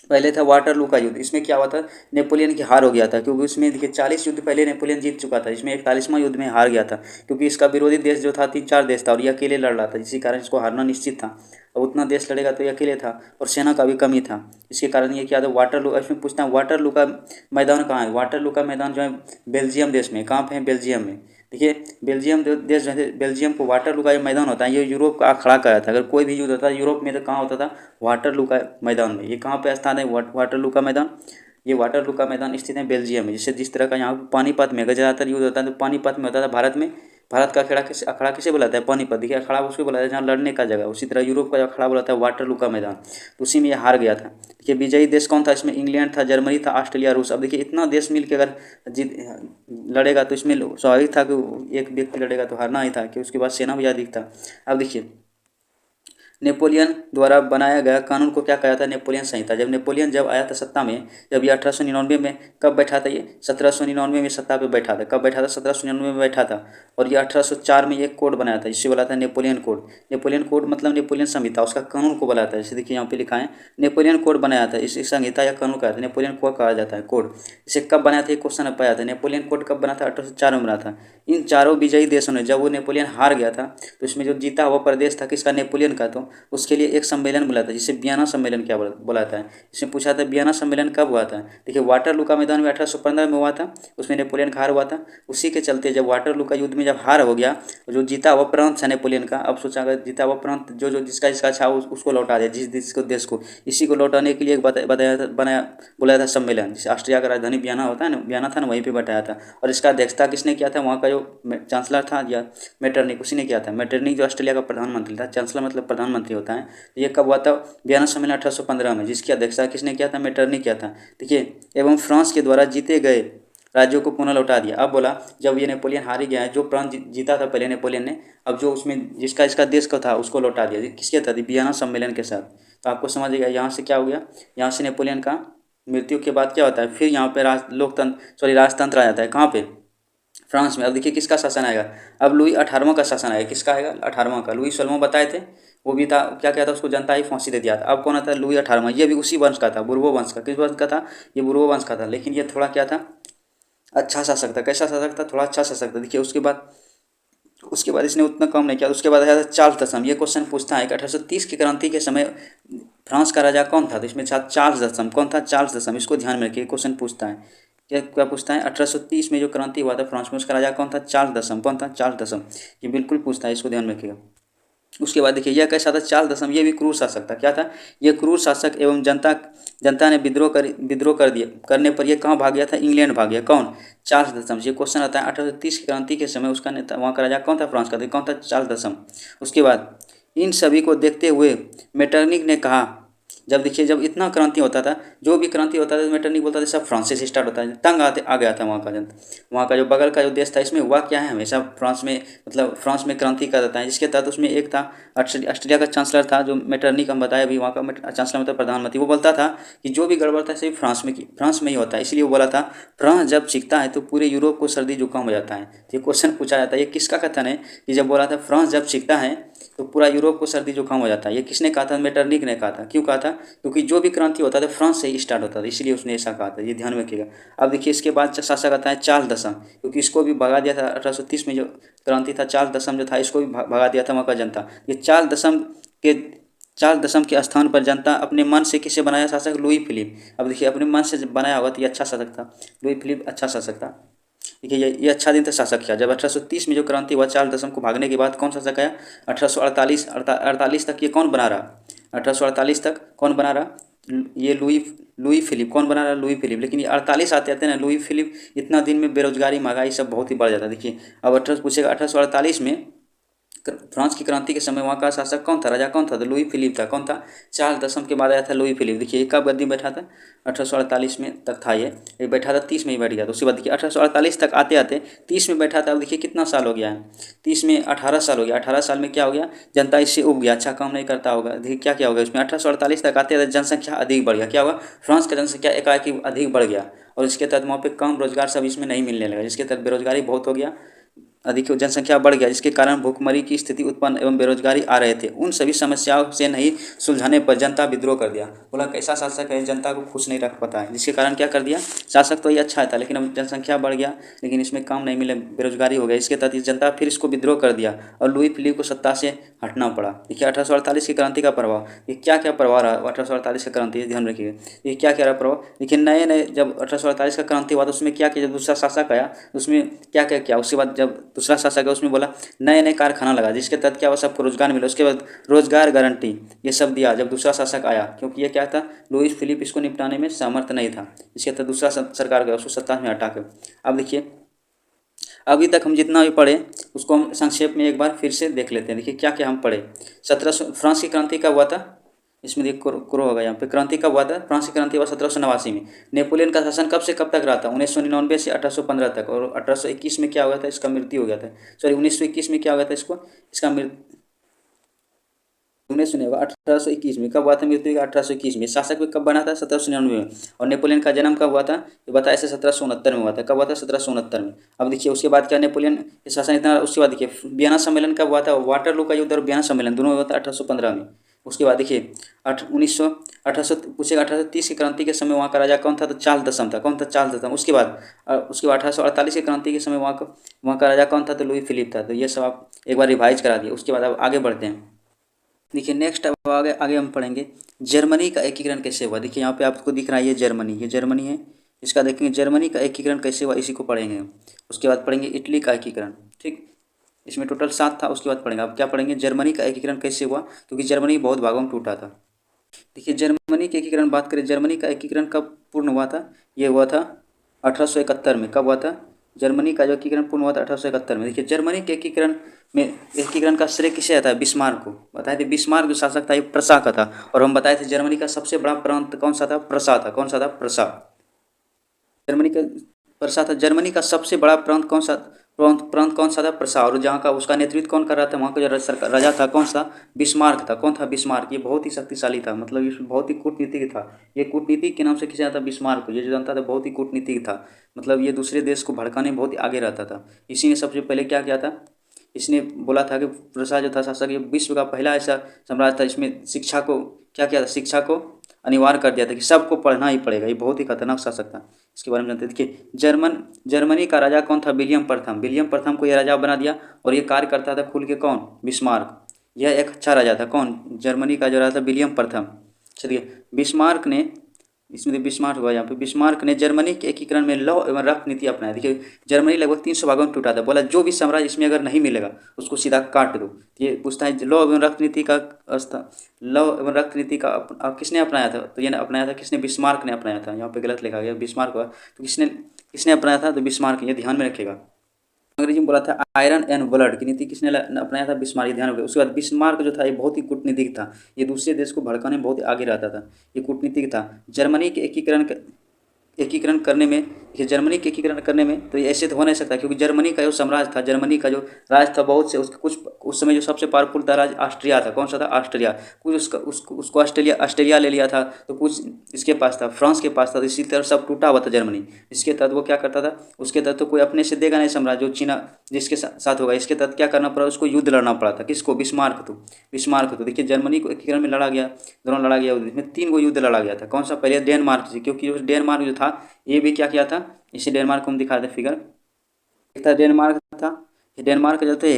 पहले था वाटरलू का युद्ध। इसमें क्या हुआ था? नेपोलियन की हार हो गया था, क्योंकि उसमें देखिए 40 युद्ध पहले नेपोलियन जीत चुका था। इसमें 41वां युद्ध में हार गया था, क्योंकि इसका विरोधी देश जो था 3-4 देश था, और ये अकेले लड़ रहा था, जिसके कारण इसको हारना निश्चित था। अब उतना देश लड़ेगा तो ये अकेले था, और सेना का भी कमी था। इसके कारण ये क्या था? वाटरलू। इसमें पूछता है वाटरलू का मैदान कहाँ है? वाटरलू का मैदान जो है बेल्जियम देश में। कहाँ पे है? बेल्जियम में। देखिए बेल्जियम देश जो है, बेल्जियम को वाटरलू का जो मैदान होता है, ये यूरोप का अखाड़ा कहा था। अगर कोई भी युद्ध होता है यूरोप में तो कहाँ होता था? वाटरलू का मैदान में। ये कहाँ पे स्थान है वाटरलू का मैदान? ये वाटरलू का मैदान स्थित है बेल्जियम में। जैसे जिस तरह का यहाँ पानीपत में अगर ज़्यादातर युद्ध होता है तो पानीपत में होता था भारत में। भारत का अखाड़ा किसे बुलाता है? पानीपत। देखिए अखाड़ा उसको बुलाता है जहाँ लड़ने का जगह। उसी तरह यूरोप का अखाड़ा बुलाता है वाटरलू का मैदान। तो उसी में ये हार गया था। देखिए विजयी देश कौन था इसमें? इंग्लैंड था, जर्मनी था, ऑस्ट्रेलिया, रूस। अब देखिए इतना देश मिल के अगर जीत लड़ेगा तो इसमें स्वाभाविक था कि एक व्यक्ति लड़ेगा तो हारना ही था, कि उसके बाद सेना भी अधिक था। अब देखिए नेपोलियन द्वारा बनाया गया कानून को क्या कहा था? नेपोलियन संहिता। जब नेपोलियन आया था सत्ता में, जब ये 1899 में, कब बैठा था ये? 1799 में सत्ता पे बैठा था। कब बैठा था? 1799 में बैठा था। और ये 1804 में एक कोड बनाया था, जिससे बोला था नेपोलियन कोड। नेपोलियन कोड मतलब नेपोलियन संहिता, उसका कानून को बोला था। जैसे देखिए यहाँ पे लिखा है नेपोलियन कोड बनाया था। इस संहिता या कानून कहा था, नेपोलियन कोड कहा जाता है, कोड। इसे कब बनाया था? एक क्वेश्चन पाया था, नेपोलियन कोड कब बना था? 1804 में बना था। इन चारों विजयी देशों ने, जब वो नेपोलियन हार गया था तो इसमें जो जीता हुआ प्रदेश था किसका? नेपोलियन का। तो उसके लिए एक सम्मेलन बुलाया था, जिसे वियना सम्मेलन क्या बुलाता है। इसमें पूछा था वियना सम्मेलन कब हुआ था। देखिए वाटरलू का मैदान में 1815 में हुआ था, उसमें नेपोलियन का हार हुआ था। उसी के चलते जब वाटरलू का युद्ध में जब हार हो गया, जो जीता हुआ प्रांत था नेपोलियन का, अब सोचा अगर जीता हुआ प्रांत जो जो जिसका जिसका था उसको लौटा दिया, जिस देश को, इसी को लौटाने के लिए एक बनाया बुलाया था सम्मेलन। जैसे ऑस्ट्रिया का राजधानी वियना होता है ना, वियना था ना, वहीं पर बैठाया था। और इसका अध्यक्षता किसने किया था? वहाँ का जो चांसलर था या मेटरनिक, उसी ने किया था। मेटरनिक जो ऑस्ट्रेलिया का प्रधानमंत्री था, चांसलर मतलब प्रधानमंत्री होता है। ये कब हुआ था? वियना सम्मेलन 1815 में, जिसकी अध्यक्षता किसने किया था? मेटरनिक किया था। देखिए एवं फ्रांस के द्वारा जीते गए राज्यों को पुनः लौटा दिया। अब बोला जब ये नेपोलियन हार ही गया है, जो प्रांत जीता था पहले नेपोलियन ने, अब जो उसमें जिसका इसका देश का था उसको लौटा दिया। किसके था? वियना सम्मेलन के साथ। तो आपको समझिएगा यहाँ से क्या हो गया, यहाँ से नेपोलियन का मृत्यु के बाद क्या होता है? फिर यहाँ पे राजतंत्र आ जाता है। कहाँ पे? फ्रांस में। अब देखिए किसका शासन आएगा? अब लुई 18वां का शासन आएगा। किसका आएगा? 18वां का। लुई 16वां बताए थे, वो भी था, क्या क्या था, उसको जनता ही फांसी दे दिया था। अब कौन आता है? लुई 18वां। ये भी उसी वंश का था, बुर्बो वंश का। किस वंश का था? ये बुर्बो वंश का था, लेकिन ये थोड़ा क्या था? अच्छा शासक था। कैसा शासक था? थोड़ा अच्छा शासक था। देखिए उसके बाद इसने उतना कम नहीं किया। उसके बाद आया था चार्ल्स दसम। ये क्वेश्चन पूछता है कि 1830 की क्रांति के समय फ्रांस का राजा कौन था? तो इसमें था चार्ल्स दसम। कौन था? चार्ल्स दसम। इसको ध्यान में रखिए, क्वेश्चन पूछता है। क्या पूछता है? 1830 में जो क्रांति हुआ था फ्रांस में, उसका राजा कौन था? चार्ल्स दसम। कौन था? चार्ल्स दसम। ये बिल्कुल पूछता है, इसको ध्यान में रखिएगा। उसके बाद देखिए यह कैसा था? चार्ल्स दसम। ये भी क्रूर शासक था। क्या था? ये क्रूर शासक एवं जनता ने विद्रोह करने पर ये कहाँ भाग गया था? इंग्लैंड भाग गया। कौन? चार्ल्स दसम। ये क्वेश्चन आता है 1830 की क्रांति के समय उसका नेता, वहाँ का राजा कौन था फ्रांस का? तो कौन था? चार्ल्स दसम। उसके बाद इन सभी को देखते हुए मेटरनिक ने कहा, जब इतना क्रांति होता था, जो भी क्रांति होता था मेटरनिक बोलता था सब फ्रांस से स्टार्ट होता है। तंग आ गया था वहाँ का जनता। वहाँ का जो बगल का जो देश था, इसमें हुआ क्या है, हमेशा फ्रांस में, मतलब फ्रांस में क्रांति कर देता है। जिसके तहत उसमें एक था ऑस्ट्रेलिया का चांसलर था, जो मेटरनिक हम बताया अभी, वहाँ का चांसलर मतलब प्रधानमंत्री। वो बोलता था कि जो भी गड़बड़ था सिर्फ फ्रांस में ही होता है। इसलिए वो बोला था फ्रांस जब सीखता है तो पूरे यूरोप को सर्दी जुकाम हो जाता है। तो ये क्वेश्चन पूछा जाता है, ये किसका कथन है कि जब बोला था फ्रांस जब सीखता है तो पूरा यूरोप को सर्दी जुकाम हो जाता है? ये किसने कहा था? मेटरनिक ने कहा था। क्यों कहा था? क्योंकि जो भी क्रांति होता था फ्रांस से ही स्टार्ट होता था, इसलिए उसने ऐसा कहा था, ये ध्यान में रखिएगा। अब देखिए इसके बाद शासक आता है चार्ल्स दसम, क्योंकि इसको भी भगा दिया था 1830 में, जो क्रांति था चार्ल्स दसम जो था इसको भी भगा दिया था वहाँ का जनता। ये चार्ल्स दसम के स्थान पर जनता अपने मन से किसे बनाया शासक? Louis Philippe. अब देखिए अपने मन से जब बनाया होगा तो ये अच्छा शासक था, लुई फिलिप अच्छा शासक था। देखिए ये अच्छा दिन था शासक किया। जब 1830 में जो क्रांति हुआ चार्ल्स दसम को भागने के बाद कौन शासक आया? 1848 तक ये कौन बना रहा? 1848 तक कौन बना रहा? ये लुई फिलिप। कौन बना रहा? Louis Philippe. लेकिन ये 48 आते आते ना लुई फिलिप इतना दिन में बेरोजगारी महंगाई सब बहुत ही बढ़ जाता है। देखिए अब 1848 में फ्रांस की क्रांति के समय वहाँ का शासक कौन था? राजा कौन था? तो लुई फिलिप था। कौन था? चार्ल्स दसम के बाद आया था लुई फिलिप। देखिए कब गद्दी में बैठा था? 1848 में तक था ये बैठा था, 30 में ही बैठ गया था। उसके बाद देखिए 1848 तक आते आते 30 में बैठा था। अब देखिए कितना साल हो गया है? 30 में 18 साल हो गया। 18 साल में क्या हो गया? जनता इससे उब गया, अच्छा काम नहीं करता होगा। देखिए क्या क्या हो गया इसमें? 1848 तक आते आते जनसंख्या अधिक बढ़ गया। क्या हुआ? फ्रांस का जनसंख्या एकाएक अधिक बढ़ गया और इसके तहत वहाँ पे कम रोजगार सब इसमें नहीं मिलने लगा, जिसके तहत बेरोजगारी बहुत हो गया, अधिक जनसंख्या बढ़ गया, जिसके कारण भूखमरी की स्थिति उत्पन्न एवं बेरोजगारी आ रहे थे। उन सभी समस्याओं से नहीं सुलझाने पर जनता विद्रोह कर दिया। बोला कैसा शासक है, जनता को खुश नहीं रख पाता है, जिसके कारण क्या कर दिया? शासक तो ये अच्छा था लेकिन अब जनसंख्या बढ़ गया, लेकिन इसमें काम नहीं मिले, बेरोजगारी हो गया। इसके तहत जनता फिर इसको विद्रोह कर दिया और लुई फिलिप को सत्ता से हटना पड़ा। देखिए 1848 की क्रांति का प्रभाव, ये क्या क्या प्रभाव रहा 1848 का क्रांति, ध्यान रखिए ये क्या क्या रहा प्रभाव। देखिए नए नए जब 1848 का क्रांति हुआ तो उसमें क्या किया? जब दूसरा शासक आया उसमें क्या क्या किया? उसके बाद जब दूसरा शासक है उसमें बोला नए नए कारखाना लगा, जिसके तहत क्या हुआ? सबको रोजगार मिला। उसके बाद रोजगार गारंटी ये सब दिया जब दूसरा शासक आया, क्योंकि ये क्या था? लुईस फिलिप इसको निपटाने में समर्थ नहीं था, इसके तहत दूसरा सरकार गया उसको सत्ता में हटा के। अब देखिए अभी तक हम जितना भी पढ़े उसको हम संक्षेप में एक बार फिर से देख लेते हैं। देखिए क्या क्या हम पढ़े। 1700 फ्रांस की क्रांति कब हुआ था? इसमें देखिए क्रो होगा यहाँ पे। क्रांति कब हुआ था? फ्रांस की क्रांति हुआ 1789 में। नेपोलियन का शासन कब से कब तक रहा था? 1999 से 1815 तक। और 1821 में क्या हुआ था? इसका मृत्यु हो गया था। सॉरी 1921 में क्या हो गया था इसका मृत्यु 1821 में। कब हुआ था मृत्यु? 1821 में। शासक भी कब बना था? 1799 में। और नेपोलियन का जन्म कब हुआ था? ये बताया ऐसे 1769 में हुआ था। कब हुआ था? 1769 में। अब देखिए उसके बाद क्या नेपोलियन के शासन इतना, उसके बाद देखिए वियना सम्मेलन कब हुआ था? वाटरलू का युद्ध और वियना सम्मेलन दोनों हुआ था 1815 में। उसके बाद देखिए 1830 की क्रांति के समय वहाँ का राजा कौन था? तो चार्ल्स दसम था। कौन था? चार्ल्स दसम। उसके बाद 1848 की क्रांति के समय वहाँ का राजा कौन था? तो लुई फिलिप था। तो ये सब आप एक बार रिवाइज करा दिए। उसके बाद अब आगे बढ़ते हैं। देखिए नेक्स्ट अब आगे हम पढ़ेंगे जर्मनी का एकीकरण कैसे हुआ। देखिए यहाँ पे आपको दिख रहा है ये जर्मनी है। इसका देखेंगे जर्मनी का एकीकरण कैसे हुआ, इसी को पढ़ेंगे हम। उसके बाद पढ़ेंगे इटली का एकीकरण। ठीक, इसमें टोटल 7 था। उसके बाद पढ़ेंगे अब क्या पढ़ेंगे? जर्मनी का एकीकरण कैसे हुआ, क्योंकि जर्मनी बहुत भागों में टूटा था। देखिए जर्मनी के एकीकरण बात करें, जर्मनी का एकीकरण कब पूर्ण हुआ था? ये हुआ था 1871 में। कब हुआ था? जर्मनी का जो एकीकरण पूर्ण हुआ था 1871 में। देखिए जर्मनी के एकीकरण का श्रेय किसे आता है? बिस्मार्क को। बताए थे बिस्मार्क जो शासक था ये प्रसा का था। और हम बताए थे जर्मनी का सबसे बड़ा प्रांत कौन सा था? प्रसा था। कौन सा था? प्रसा। जर्मनी का प्रसा था। जर्मनी का सबसे बड़ा प्रांत कौन सा था? प्रसा। और जहाँ का उसका नेतृत्व कौन कर रहा था? वहाँ का जो राजा था कौन सा? बिस्मार्क था। कौन था? बिस्मार्क। ये बहुत ही शक्तिशाली था, मतलब ये बहुत ही कूटनीतिक था। ये कूटनीतिक के नाम से किया जाता था बिस्मार्क को। ये जो जनता था बहुत ही कूटनीतिक था, मतलब ये दूसरे देश को भड़काने में बहुत ही आगे रहता था। इसी ने सबसे पहले क्या किया था? इसने बोला था कि प्रसा जो था शासक, ये विश्व का पहला ऐसा सम्राट था इसमें शिक्षा को क्या किया था? शिक्षा को अनिवार्य कर दिया था कि सबको पढ़ना ही पड़ेगा। ये बहुत ही खतरनाक शासक था, इसके बारे में जानते हैं। देखिए जर्मनी का राजा कौन था? विलियम प्रथम को यह राजा बना दिया। और ये कार्य करता था खुल के कौन? बिस्मार्क। यह एक अच्छा राजा था। कौन? जर्मनी का जो राजा था विलियम प्रथम। चलिए बिस्मार्क ने, इसमें बिस्मार्क हुआ यहाँ पे, बिस्मार्क ने जर्मनी के एकीकरण में लौ एवं रक्त नीति अपनाया। देखिए जर्मनी लगभग 300 भागों में टूटा था। बोला जो भी साम्राज्य इसमें अगर नहीं मिलेगा उसको सीधा काट दो। ये पूछता है लौ एवं रक्त नीति का किसने अपनाया था? तो ये अपनाया था किसने? बिस्मार्क ने अपनाया था। यहाँ पे गलत लिखा गया बिस्मार्क हुआ, तो किसने अपनाया था? तो बिस्मार्क। ये ध्यान में रखिएगा। अंग्रेजी में बोला था आयरन एंड ब्लड की नीति किसने अपनाया था? बिस्मार्क। ध्यान रखिएगा। उसके बाद बिस्मार्क जो था ये बहुत ही कूटनीतिक था। ये दूसरे देश को भड़काने में बहुत ही आगे रहता था। ये कूटनीतिक था। जर्मनी के एकीकरण करने में कि जर्मनी के एकीकरण करने में तो ये ऐसे तो हो नहीं सकता, क्योंकि जर्मनी का जो साम्राज्य था, जर्मनी का जो राज था, बहुत से उसके कुछ उस समय जो सबसे पावरफुल था राज ऑस्ट्रिया था। कौन सा था? ऑस्ट्रिया। कुछ उसको ऑस्ट्रेलिया ले लिया था, तो कुछ इसके पास था, फ्रांस के पास था। तो इसी तरह सब टूटा हुआ था जर्मनी। इसके तहत वो क्या करता था, उसके तहत तो कोई अपने से देगा नहीं साम्राज्य, जो चीना जिसके साथ होगा। इसके तहत क्या करना पड़ा, उसको युद्ध लड़ना पड़ा था। किसको? बिस्मार्क तो देखिए जर्मनी को एकीकरण में लड़ा गया, दोनों लड़ा गया। इसमें 3 गो युद्ध लड़ा गया था। कौन सा? पहले डेनमार्क से, क्योंकि जो डेनमार्क जो था ये भी क्या किया था, इसी डेनमार्क को हम दिखा दें फिगर। एक था डेनमार्क था, डेनमार्क जो थे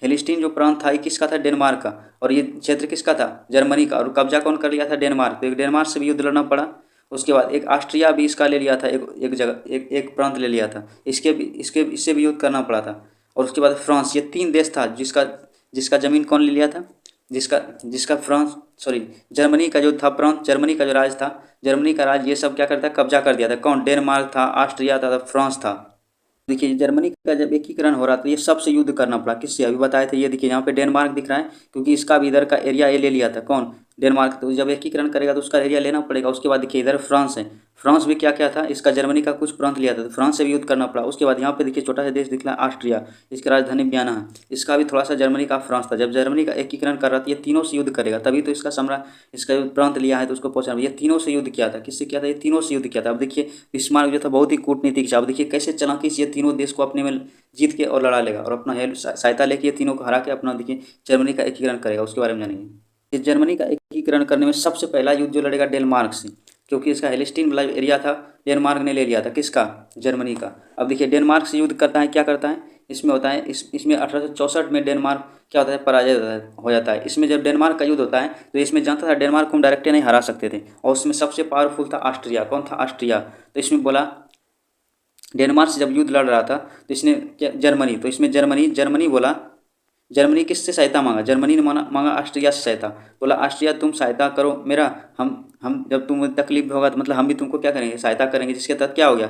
हेलिस्टीन जो प्रांत था ये किसका था? डेनमार्क का। और ये क्षेत्र किसका था? जर्मनी का। और कब्जा कौन कर लिया था? डेनमार्क। तो एक डेनमार्क से भी युद्ध लड़ना पड़ा। उसके बाद एक ऑस्ट्रिया भी इसका ले लिया था, एक जगह एक प्रांत ले लिया था, इससे भी युद्ध करना पड़ा था। और उसके बाद फ्रांस, ये 3 देश था जिसका जिसका ज़मीन कौन ले लिया था, जिसका फ्रांस सॉरी जर्मनी का जो था प्रांत, जर्मनी का जो राज था, जर्मनी का राज, ये सब क्या करता है? कब्जा कर दिया था। कौन? डेनमार्क था, ऑस्ट्रिया था, फ्रांस था। देखिए जर्मनी का जब एकीकरण हो रहा था, ये सबसे युद्ध करना पड़ा। किससे? अभी बताए थे। ये देखिए यहाँ पे डेनमार्क दिख रहा है, क्योंकि इसका भी इधर का एरिया ये ले लिया था। कौन? डेनमार्क। तो जब एकीकरण करेगा तो उसका एरिया लेना पड़ेगा। उसके बाद देखिए इधर फ्रांस है, फ्रांस भी क्या क्या था, इसका जर्मनी का कुछ प्रांत लिया था, तो फ्रांस से भी युद्ध करना पड़ा। उसके बाद यहाँ पे देखिए छोटा सा देश दिख रहा है ऑस्ट्रिया, इसकी राजधानी वियना है। इसका भी थोड़ा सा जर्मनी का फ्रांस था। जब जर्मनी का एकीकरण कर रहा था, ये तीनों से युद्ध करेगा, तभी तो इसका इसका जो प्रांत लिया है तो उसको पहुंचना। ये तीनों से युद्ध किया था। किससे किया था? ये तीनों से युद्ध किया था। अब देखिए बिस्मार्क जो था बहुत ही कूटनीतिक था। अब देखिए कैसे चालाकी से ये तीनों देश को अपने में जीत के और लड़ा लेगा, और अपना सहायता लेके ये तीनों को हरा के अपना देखिए जर्मनी का एकीकरण करेगा। उसके बारे में जानेंगे। ये जर्मनी का एकीकरण करने में सबसे पहला युद्ध जो लड़ेगा डेनमार्क से, क्योंकि इसका हेलिस्टीन वाला एरिया था, डेनमार्क ने ले लिया था। किसका? जर्मनी का। अब देखिए डेनमार्क से युद्ध करता है, क्या करता है, इसमें होता है इसमें 1864 में डेनमार्क क्या होता है? पराजय हो जाता है। इसमें जब डेनमार्क का युद्ध होता है तो इसमें जानता था डेनमार्क को हम डायरेक्ट नहीं हरा सकते थे, और उसमें सबसे पावरफुल था ऑस्ट्रिया। कौन था? ऑस्ट्रिया। तो इसमें बोला डेनमार्क से जब युद्ध लड़ रहा था तो इसने क्या? जर्मनी। तो इसमें जर्मनी बोला, जर्मनी किससे सहायता मांगा? जर्मनी ने मांगा ऑस्ट्रिया से सहायता। बोला ऑस्ट्रिया तुम सहायता करो मेरा, हम जब तुम्हें तकलीफ होगा तो मतलब हम भी तुमको क्या करेंगे? सहायता करेंगे। जिसके तहत क्या हो गया,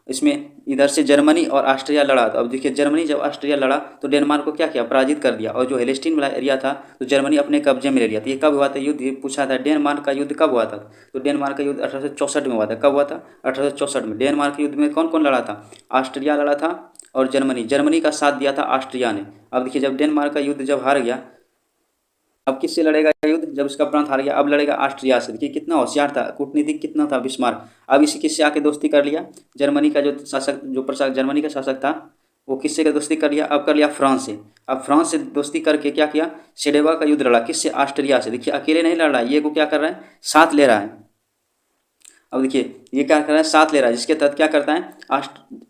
इसमें इधर से जर्मनी और ऑस्ट्रिया लड़ा। तो अब देखिए जर्मनी जब ऑस्ट्रिया लड़ा तो डेनमार्क को क्या किया? पराजित कर दिया। और जो हेलेस्टीन वाला एरिया था तो जर्मनी अपने कब्जे में ले लिया। तो ये कब हुआ था युद्ध? ये पूछा था डेनमार्क का युद्ध कब हुआ था? तो डेनमार्क का युद्ध 1864 में हुआ था। कब हुआ था? 1864 में। डेनमार्क के युद्ध में कौन कौन लड़ा था? ऑस्ट्रिया लड़ा था और जर्मनी का साथ दिया था ऑस्ट्रिया ने। अब देखिए जब डेनमार्क का युद्ध जब हार गया, अब किससे लड़ेगा युद्ध? जब इसका प्रांत हार गया अब लड़ेगा ऑस्ट्रिया से। देखिए कितना होशियार था, कूटनीतिक कितना था बिस्मार्क। अब इसी किससे आके दोस्ती कर लिया? जर्मनी का जो शासक, जो प्रशासक जर्मनी का शासक था, वो किससे का दोस्ती कर लिया? अब कर लिया फ्रांस से। अब फ्रांस से दोस्ती करके क्या किया? सेडेवा का युद्ध लड़ा। किससे? ऑस्ट्रिया से। देखिए अकेले नहीं लड़ रहा है, ये को क्या कर रहा है? साथ ले रहा है। अब देखिए ये क्या कर रहा है? साथ ले रहा है। जिसके तहत क्या करता है?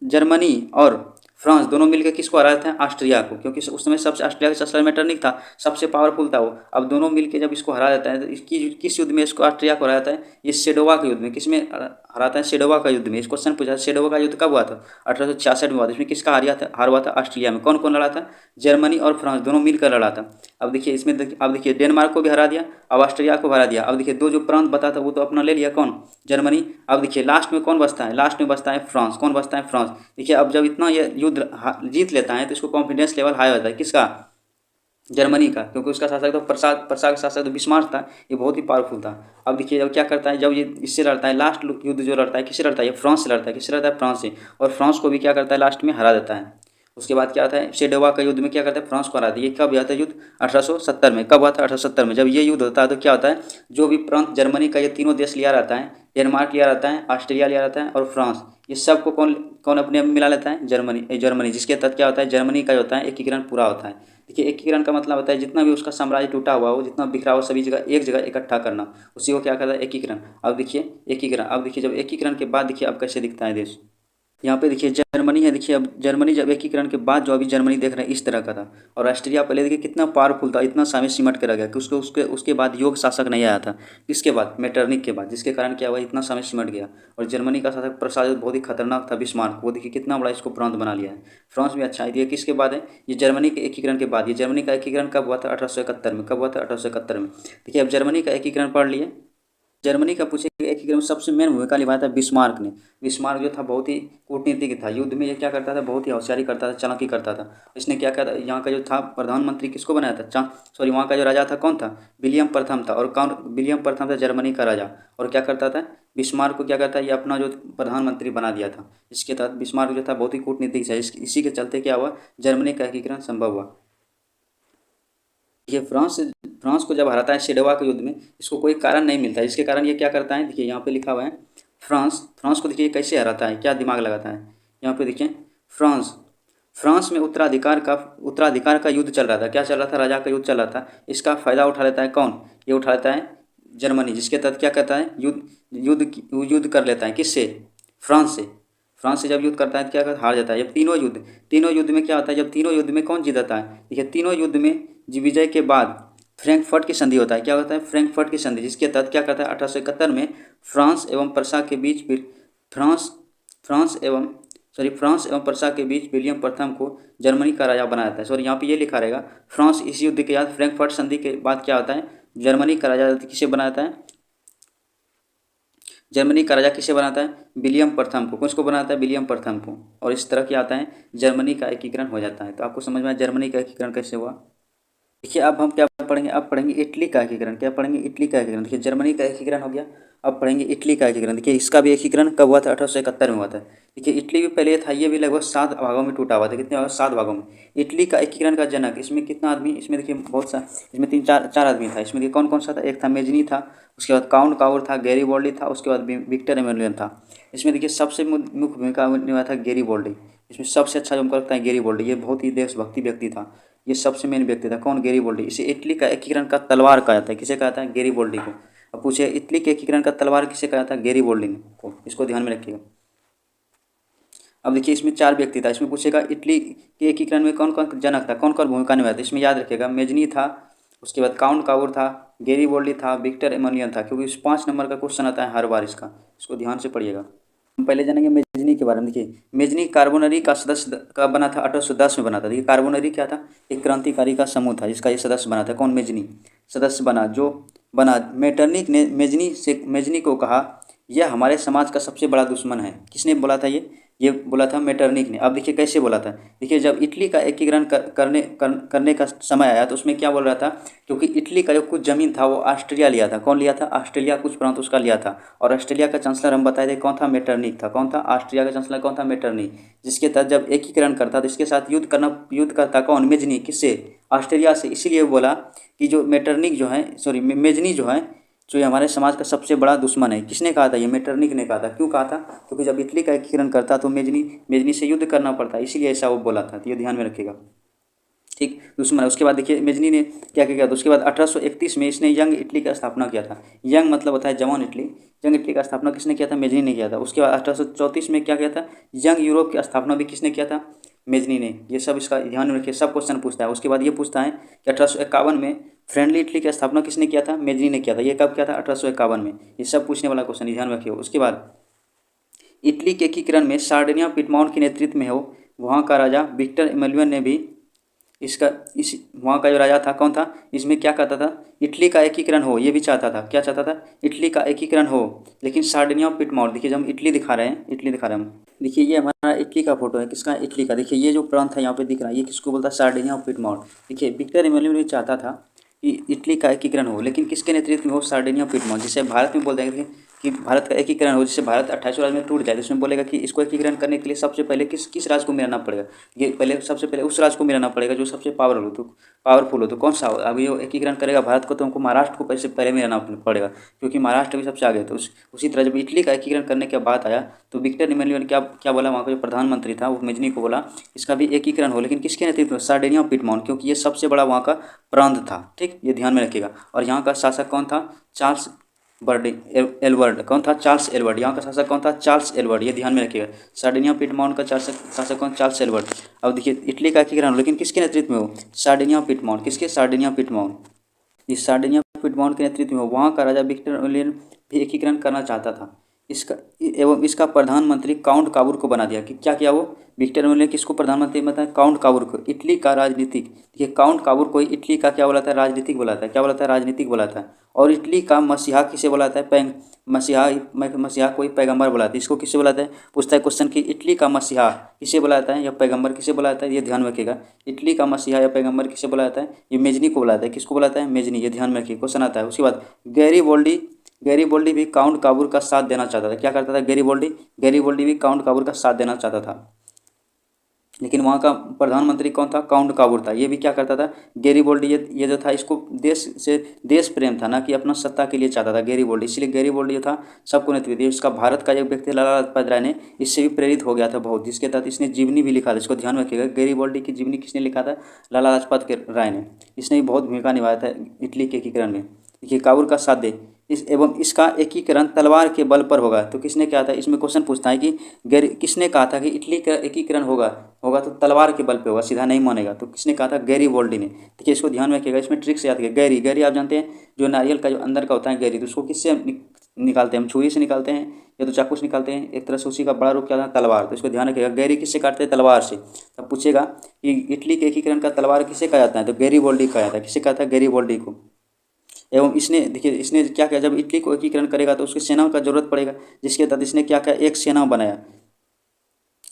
जर्मनी और फ्रांस दोनों मिलकर किसको हरा देते हैं? ऑस्ट्रिया को, क्योंकि उस समय सबसे ऑस्ट्रिया का सबसे मैटर नहीं था, सबसे पावरफुल था वो। अब दोनों मिलकर जब इसको हरा देता है तो इसकी किस युद्ध में इसको ऑस्ट्रिया को हरा जाता है? ये सेडोवा के युद्ध में। किसमें हराता है? सेडोवा का युद्ध में। इस क्वेश्चन पूछा सेडोवा का युद्ध कब हुआ था? 1866 में हुआ था। इसमें किसका हार हुआ था? ऑस्ट्रिया में। कौन कौन लड़ा था? जर्मनी और फ्रांस दोनों मिलकर लड़ा था। अब देखिए इसमें अब देखिए डेनमार्क को भी हरा दिया, अब ऑस्ट्रिया को हरा दिया। अब देखिए दो जो प्रांत बता था वो तो अपना ले लिया। कौन? जर्मनी। अब देखिए लास्ट में कौन बचता है? लास्ट में बचता है फ्रांस। कौन बचता है? फ्रांस। देखिए अब जब इतना ये युद्ध जीत लेता है तो इसको कॉन्फिडेंस लेवल हाई होता है। किसका? जर्मनी का, क्योंकि उसका शासक तो प्रसाद शासक तो बिस्मार्क था, ये बहुत ही पावरफुल था। अब देखिए जब क्या करता है, जब ये इससे लड़ता है, लास्ट युद्ध जो लड़ता है किससे लड़ता है? ये फ्रांस से लड़ता है। किससे लड़ता है? फ्रांस से। और फ्रांस को भी क्या करता है? लास्ट में हरा देता है। उसके बाद क्या होता है? सेडोवा का युद्ध में क्या करता है? फ्रांस को हरा दिया। ये कब हुआ था युद्ध? 1870 में। कब हुआ था? 1870 में। जब ये युद्ध होता है तो क्या होता है? जो भी प्रांत जर्मनी का ये तीनों देश लिया रहता है, डेनमार्क लिया रहता है, ऑस्ट्रिया लिया रहता है और फ्रांस, ये सब को कौन कौन अपने में मिला लेता है? जर्मनी। जिसके तहत क्या होता है? जर्मनी का होता है एकीकरण पूरा होता है। देखिए एकीकरण का मतलब होता है जितना भी उसका साम्राज्य टूटा हुआ हो, जितना बिखरा हो, सभी जगह एक जगह इकट्ठा करना, उसी को क्या कहता है? एकीकरण। अब देखिए एकीकरण, अब देखिए जब एकीकरण के बाद देखिए अब कैसे दिखता है देश। यहाँ पे देखिए जर्मनी है। देखिए अब जर्मनी जब एकीकरण के बाद जो अभी जर्मनी देख रहे हैं इस तरह का था, और ऑस्ट्रिया पहले देखिए कितना पावरफुल था, इतना सामने सिमट के रह गया कि उसके बाद योग शासक नहीं आया था। इसके बाद मेटरनिक के बाद, जिसके कारण क्या हुआ? इतना सामने सिमट गया। और जर्मनी का शासक प्रशासक बहुत ही खतरनाक था बिस्मार्क। वो देखिए कितना बड़ा इसको प्रांत बना लिया है। फ्रांस भी अच्छा है। ये किसके बाद है? ये जर्मनी के एकीकरण के बाद। ये जर्मनी का एकीकरण कब हुआ था? 1871 में। कब हुआ था? 1871 में। देखिए अब जर्मनी का एकीकरण पढ़ लिए। जर्मनी का पूछे एकीकरण में सबसे मेन भूमिका निभाया था बिस्मार्क ने। बिस्मार्क जो था बहुत ही कूटनीतिक था, युद्ध में ये क्या करता था, बहुत ही होशियारी करता था, चालाकी करता था। इसने क्या किया था, यहाँ का जो था प्रधानमंत्री किसको बनाया था, सॉरी वहाँ का जो राजा था कौन था, विलियम प्रथम था। और कौन विलियम प्रथम था, जर्मनी का राजा। और क्या करता था, बिस्मार्क को क्या करता है, ये अपना जो प्रधानमंत्री बना दिया था। इसके तहत बिस्मार्क जो था बहुत ही कूटनीतिक था। इसी के चलते क्या हुआ, जर्मनी का एकीकरण संभव हुआ। ये फ्रांस को जब हराता है सेडोवा के युद्ध में, इसको कोई कारण नहीं मिलता है। इसके कारण ये क्या करता है, देखिए यहाँ पे लिखा हुआ है, फ्रांस को देखिए कैसे हराता है, क्या दिमाग लगाता है। यहाँ पे देखिए फ्रांस में उत्तराधिकार का युद्ध चल रहा था। क्या चल रहा था, राजा का युद्ध चल रहा था। इसका फायदा उठा लेता है कौन, ये उठा लेता है जर्मनी, जिसके तहत क्या कहता है, युद्ध कर लेता है किससे, फ्रांस से जब युद्ध करता है तो क्या करता है, हार जाता है। जब तीनों युद्ध में क्या होता है, जब तीनों युद्ध में कौन जीतता है, देखिए तीनों युद्ध में विजय के बाद फ्रैंकफर्ट की संधि होता है। क्या होता है, फ्रैंकफर्ट की संधि, जिसके तहत क्या करता है, 1871 में फ्रांस एवं प्रसा के बीच फ्रांस एवं प्रसा के बीच विलियम प्रथम को जर्मनी का राजा बनाया था। सॉरी यहाँ पे ये लिखा रहेगा, फ्रांस इस युद्ध के बाद फ्रैंकफर्ट संधि के बाद क्या होता है, जर्मनी का राजा किसे बनाता है, विलियम प्रथम को। किसको बनाता है, विलियम प्रथम को। और इस तरह क्या आता है, जर्मनी का एकीकरण हो जाता है। तो आपको समझ में आया जर्मनी का एकीकरण कैसे हुआ। देखिए अब हम क्या पढ़ेंगे, अब पढ़ेंगे इटली का एकीकरण। क्या पढ़ेंगे, इटली का एकीकरण। देखिए जर्मनी का एकीकरण हो गया, अब पढ़ेंगे इटली का एकीकरण। देखिए इसका भी एकीकरण कब हुआ था, 1871 में हुआ था। देखिए इटली भी पहले था, ये भी लगभग 7 भागों में टूटा हुआ था। कितने 7 भागों में। इटली का एकीकरण का जनक, इसमें कितना आदमी, इसमें देखिए बहुत सा, इसमें 3-4 आदमी था। इसमें देखिए कौन कौन सा था, एक था मेजनी था, उसके बाद काउंट काउर था, गैरीबॉल्डी था, उसके बाद विक्टर एमेलियन था। इसमें देखिए सबसे मुख्य भूमिका निभाया था गैरीबॉल्डी। इसमें सबसे अच्छा जो हमको लगता है गैरीबॉल्डी, ये बहुत ही देशभक्ति व्यक्ति था, ये सबसे मेन व्यक्ति था। कौन, गैरीबॉल्डी। इसे इटली का एकीकरण का तलवार कहा जाता है। किसे कहा था, गैरीबॉल्डी को। अब पूछे इटली के एकीकरण का तलवार किसे कहा था, गैरीबॉल्डी को। इसको ध्यान में रखिएगा। अब देखिए इसमें 4 व्यक्ति था। इसमें पूछेगा इटली के एकीकरण में कौन कौन जनक था, कौन कौन भूमिका निभाया था। इसमें याद रखिएगा, मेजनी था, उसके बाद काउंट काउर था, गैरीबॉल्डी था, विक्टर एमेलियन था। क्योंकि 5 नंबर का क्वेश्चन आता है हर बार इसको ध्यान से पढ़िएगा। हम पहले जानेंगे मेजनी के बारे में। देखिए मेजनी कार्बोनरी का सदस्य का बना था, 1810 में बना था। देखिए कार्बोनरी क्या था, एक क्रांतिकारी का समूह था जिसका ये सदस्य बना था। कौन, मेजनी सदस्य बना। मेटरनिक ने मेजनी को कहा, यह हमारे समाज का सबसे बड़ा दुश्मन है। किसने बोला था, ये बोला था मेटरनिक ने। अब देखिए कैसे बोला था, देखिए जब इटली का एकीकरण करने का समय आया तो उसमें क्या बोल रहा था, क्योंकि इटली का जो कुछ ज़मीन था वो ऑस्ट्रिया लिया था। कौन लिया था, ऑस्ट्रेलिया, कुछ प्रांत उसका लिया था। और ऑस्ट्रेलिया का चांसलर हम बताए थे कौन था, मेटरनिक था। कौन था, ऑस्ट्रिया का चांसलर कौन था, मेटरनिक। जिसके तहत जब एकीकरण करता तो इसके साथ युद्ध करता कौन, मेजनी। किससे, ऑस्ट्रेलिया से। इसीलिए बोला कि जो मेटरनिक जो है, सॉरी मेजनी जो है, जो ये हमारे समाज का सबसे बड़ा दुश्मन है। किसने कहा था, ये मेटरनिक ने कहा था। क्यों कहा था, क्योंकि जब इटली का एकीकरण करता तो मेजनी से युद्ध करना पड़ता, इसीलिए ऐसा वो बोला था। तो ये ध्यान में रखिएगा, ठीक, दुश्मन है। उसके बाद देखिए मेजनी ने क्या किया था, उसके बाद 1831 में इसने यंग इटली का स्थापना किया था। यंग मतलब होता है जवान इटली। यंग इटली का स्थापना किसने किया था, मेजनी ने किया था। उसके बाद 1834 में क्या किया था, यंग यूरोप की स्थापना भी किसने किया था, मेजनी ने। ये सब इसका ध्यान में रखिए, सब क्वेश्चन पूछता है। उसके बाद ये पूछता है कि 1851 में फ्रेंडली इटली की स्थापना किसने किया था, मेजनी ने किया था। ये कब किया था, 1851 में। ये सब पूछने वाला क्वेश्चन, ध्यान रखिए। उसके बाद इटली के एकीकरण में सार्डिनिया पिटमाउंट के नेतृत्व में हो, वहाँ का राजा विक्टर एमेलियन ने भी वहाँ का जो राजा था कौन था, इसमें क्या कहता था, इटली का एकीकरण हो, ये भी चाहता था। क्या चाहता था, इटली का एकीकरण हो, लेकिन सार्डिनिया पिटमाउंट। देखिए जब हम इटली दिखा रहे हैं हम। देखिए ये हमारा इटली का फोटो है, किसका, इटली का। देखिए ये जो प्रांत है यहाँ पे दिख रहा है, ये किसको बोलता है, सार्डिनिया पिटमाउंट। देखिए विक्टर एमेलियन भी चाहता था कि इटली का एकीकरण हो, लेकिन किसके नेतृत्व में हो, सार्डिनिया पिटमाउंट। जिसे भारत में बोल देंगे कि भारत का एकीकरण हो, जिससे भारत 28 राज्य में टूट जाए, तो उसमें बोलेगा कि इसको एकीकरण करने के लिए सबसे पहले किस राज्य को मिलाना पड़ेगा। ये सबसे पहले उस राज्य को मिलाना पड़ेगा जो सबसे पावरफुल हो। तो कौन सा हो, अभी वो एकीकरण करेगा भारत को, तो हमको महाराष्ट्र को पहले मिलाना पड़ेगा, क्योंकि महाराष्ट्र भी सबसे आगे। तो उसी तरह जब इटली का एकीकरण करने के बाद आया तो विक्टर एमेलियन क्या बोला, वहाँ का जो प्रधानमंत्री था वो मेजनी को बोला इसका भी एकीकरण हो, लेकिन किसके नेतृत्व में, सार्डिनिया पिटमाउंट, क्योंकि ये सबसे बड़ा वहाँ का प्रांत था। ठीक, ये ध्यान में रखिएगा। और यहाँ का शासक कौन था, चार्ल्स एडवर्ड। कौन था, चार्ल्स एडवर्ड। यहाँ का शासक कौन था, चार्ल्स एडवर्ड। ये ध्यान में रखिएगा, सार्डिनिया पिटमाउंट का शासक कौन, चार्ल्स एडवर्ड। अब देखिए इटली का एकीकरण, लेकिन किसके नेतृत्व में हो, सार्डिनिया पिटमाउंट। किसके, सार्डिनिया पिटमाउंट। इस सार्डिनिया पिटमाउंट के नेतृत्व में वहाँ का राजा विक्टर एमेलियन भी एकीकरण करना चाहता था। इसका एवं इसका प्रधानमंत्री काउंट काबूर को बना दिया। कि क्या किया वो, विक्टर एमेनुएल ने किसको प्रधानमंत्री बताया, काउंट काबूर को। इटली का राजनीतिक, देखिए काउंट काबूर को इटली का क्या बोला था, राजनीतिक बोला था। क्या बोला था, राजनीतिक बोला था। और इटली का मसीहा किसे बोला था, मसीहा कोई पैगंबर बोला था। इसको किसे बोला था, पूछता है क्वेश्चन कि इटली का मसीहा किसे बुलाता है या पैगंबर किसे बुलाता है, ये ध्यान में रखिएगा। इटली का मसीहा या पैगंबर किसे बुलाता है, ये मेजनी को बुलाता है। किसको बुलाता है, मेजनी, ये ध्यान में रखिए, क्वेश्चन आता है। उसके बाद गैरीबोल्डी भी काउंट काबूर का साथ देना चाहता था। क्या करता था गैरीबोल्डी भी काउंट काबूर का साथ देना चाहता था, लेकिन वहाँ का प्रधानमंत्री कौन था, काउंट काबूर था। ये भी क्या करता था गैरीबोल्डी, ये जो था इसको देश प्रेम था, ना कि अपना सत्ता के लिए चाहता था गैरीबोल्डी। इसलिए गैरीबोल्डी जो था सबको नेतृत्व दिया। इसका भारत का एक व्यक्ति लाला लाजपत राय ने इससे भी प्रेरित हो गया था बहुत, जिसके तहत इसने जीवनी भी लिखा था। इसको ध्यान रखिएगा, गैरीबोल्डी की जीवनी किसने लिखा था, लाला लाजपत राय ने। इसने भी बहुत भूमिका निभाया था इटली के एकीकरण में। देखिए काबूल का साथ दे एवं इसका एकीकरण तलवार के बल पर होगा। तो किसने कहा था, इसमें क्वेश्चन पूछता है कि किसने कहा था कि इटली का एकीकरण होगा तो तलवार के बल पे होगा, सीधा नहीं मानेगा। तो किसने कहा था, गैरीबोल्डी ने। देखिए इसको ध्यान में रखिएगा, इसमें ट्रिक से याद करिए। गैरी आप जानते हैं जो नारियल का जो अंदर का होता है गैरी, तो उसको किससे निकालते हैं, हम छुरी से निकालते हैं या तो चाकू से निकालते हैं। एक तरह से उसी का बड़ा रूप क्या था, तलवार। तो इसको ध्यान रखिएगा, गैरी किससे काटते हैं, तलवार से। तब पूछेगा कि इटली के एकीकरण का तलवार किसे कहा जाता है, तो गैरीबोल्डी कहा जाता है। किसे कहा था, गैरीबोल्डी को। एवं इसने देखिए इसने क्या किया, जब इटली को एकीकरण करेगा तो उसकी सेना का जरूरत पड़ेगा, जिसके तहत इसने क्या किया, एक सेना बनाया।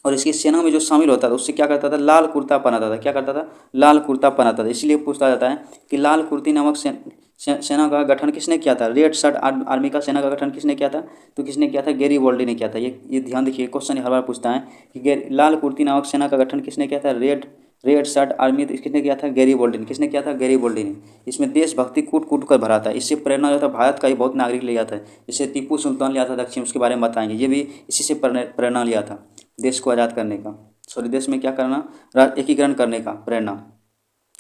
और इसकी सेना में जो शामिल होता था उससे क्या करता था, लाल कुर्ता पहनाता था। क्या करता था, लाल कुर्ता पहनाता था। इसलिए पूछा जाता है कि लाल कुर्ती नामक सेना का गठन किसने किया था, रेड शर्ट आर्मी का सेना का गठन किसने किया था, तो किसने किया था, गैरीबोल्डी ने किया था। ये ध्यान देखिए, क्वेश्चन हर बार पूछता है कि लाल कुर्ती नामक सेना का गठन किसने किया था, रेड शर्ट आर्मी किसने किया था, गैरीबोल्डी ने। किसने किया था, गैरीबोल्डी ने। इसमें देशभक्ति कूट कूट कर भरा था। इससे प्रेरणा जो था भारत का ही बहुत नागरिक लिया था। जैसे टीपू सुल्तान लिया था दक्षिण, उसके बारे में बताएंगे। ये भी इसी से प्रेरणा लिया था देश को आज़ाद करने का, देश में क्या करना, एकीकरण करने का प्रेरणा।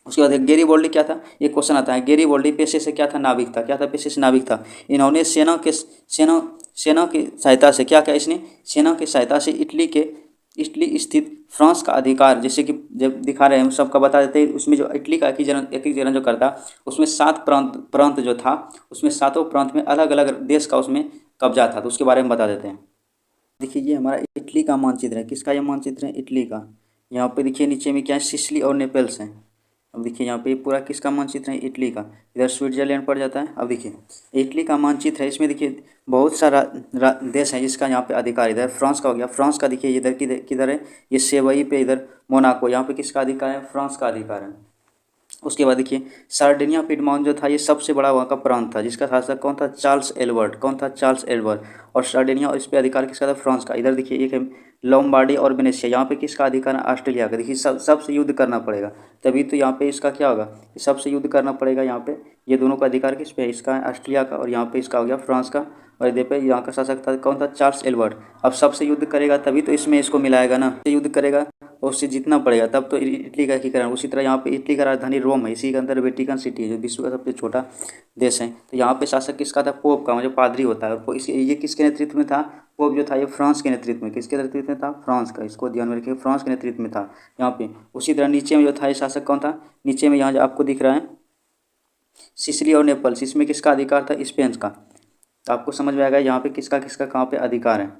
उसके बाद गैरीबोल्डी क्या था, ये क्वेश्चन आता है। गैरीबोल्डी पेशे से क्या था, नाविक था। क्या था, पेशे से नाविक था। इन्होंने सेना की सहायता से क्या किया, इसने सेना की सहायता से इटली स्थित फ्रांस का अधिकार, जैसे कि जब दिखा रहे हैं हम सबका बता देते हैं। उसमें जो इटली का एकीकरण जो करता, उसमें 7 प्रांत जो था, उसमें 7 प्रांत में अलग अलग देश का उसमें कब्जा था। तो उसके बारे में बता देते हैं। देखिए ये हमारा इटली का मानचित्र है। किसका ये मानचित्र है, इटली का। यहाँ पे देखिए नीचे में क्या है, सिसिली और नेपल्स हैं। अब देखिए यहाँ पे पूरा किसका मानचित्र है, इटली का। इधर स्विट्जरलैंड पड़ जाता है। अब देखिए इटली का मानचित्र है, इसमें देखिए बहुत सारा देश है जिसका यहाँ पे अधिकार। इधर फ्रांस का हो गया, फ्रांस का देखिए इधर किधर है, ये सेवई पे, इधर मोनाको, यहाँ पे किसका अधिकार है, फ्रांस का अधिकार है। उसके बाद देखिए सार्डिनिया पिडमॉन्ट जो था, ये सबसे बड़ा वहाँ का प्रांत था, जिसका शासक कौन था, चार्ल्स एल्बर्ट। कौन था, चार्ल्स एल्बर्ट। और सार्डिनिया, और इस पे अधिकार किसका था, फ्रांस का। इधर देखिए एक है लोम्बार्डी और वेनेशिया, यहाँ पे किसका अधिकार है, ऑस्ट्रेलिया का। देखिए सबसे युद्ध करना पड़ेगा, तभी तो यहाँ पे इसका क्या होगा, सबसे युद्ध करना पड़ेगा। यहाँ पे ये दोनों का अधिकार किस पे है, इसका है ऑस्ट्रेलिया का, और यहाँ पे इसका हो गया फ्रांस का। और इधर पे यहाँ का शासक था कौन था, चार्ल्स एल्बर्ट। अब सबसे युद्ध करेगा तभी तो इसमें इसको मिलाएगा ना, युद्ध करेगा और उससे जीतना पड़ेगा, तब तो इटली का एकीकरण। उसी तरह यहाँ पे इटली का राजधानी रोम है, इसी के अंदर वेटिकन सिटी है जो विश्व का सबसे छोटा देश है। तो यहाँ पे शासक किसका था, पोप का, जो पादरी होता है। और ये किसके नेतृत्व में था, पोप जो था ये फ्रांस के नेतृत्व में। किसके नेतृत्व में था, फ्रांस का। इसको ध्यान में रखिए, फ्रांस के नेतृत्व में था यहाँ पे। उसी तरह नीचे में जो था ये शासक कौन था, नीचे में यहाँ जो आपको दिख रहा है सिसिली और नेपल्स, इसमें किसका अधिकार था, स्पेन का। तो आपको समझ में आएगा यहाँ पे किसका किसका कहाँ पे अधिकार है।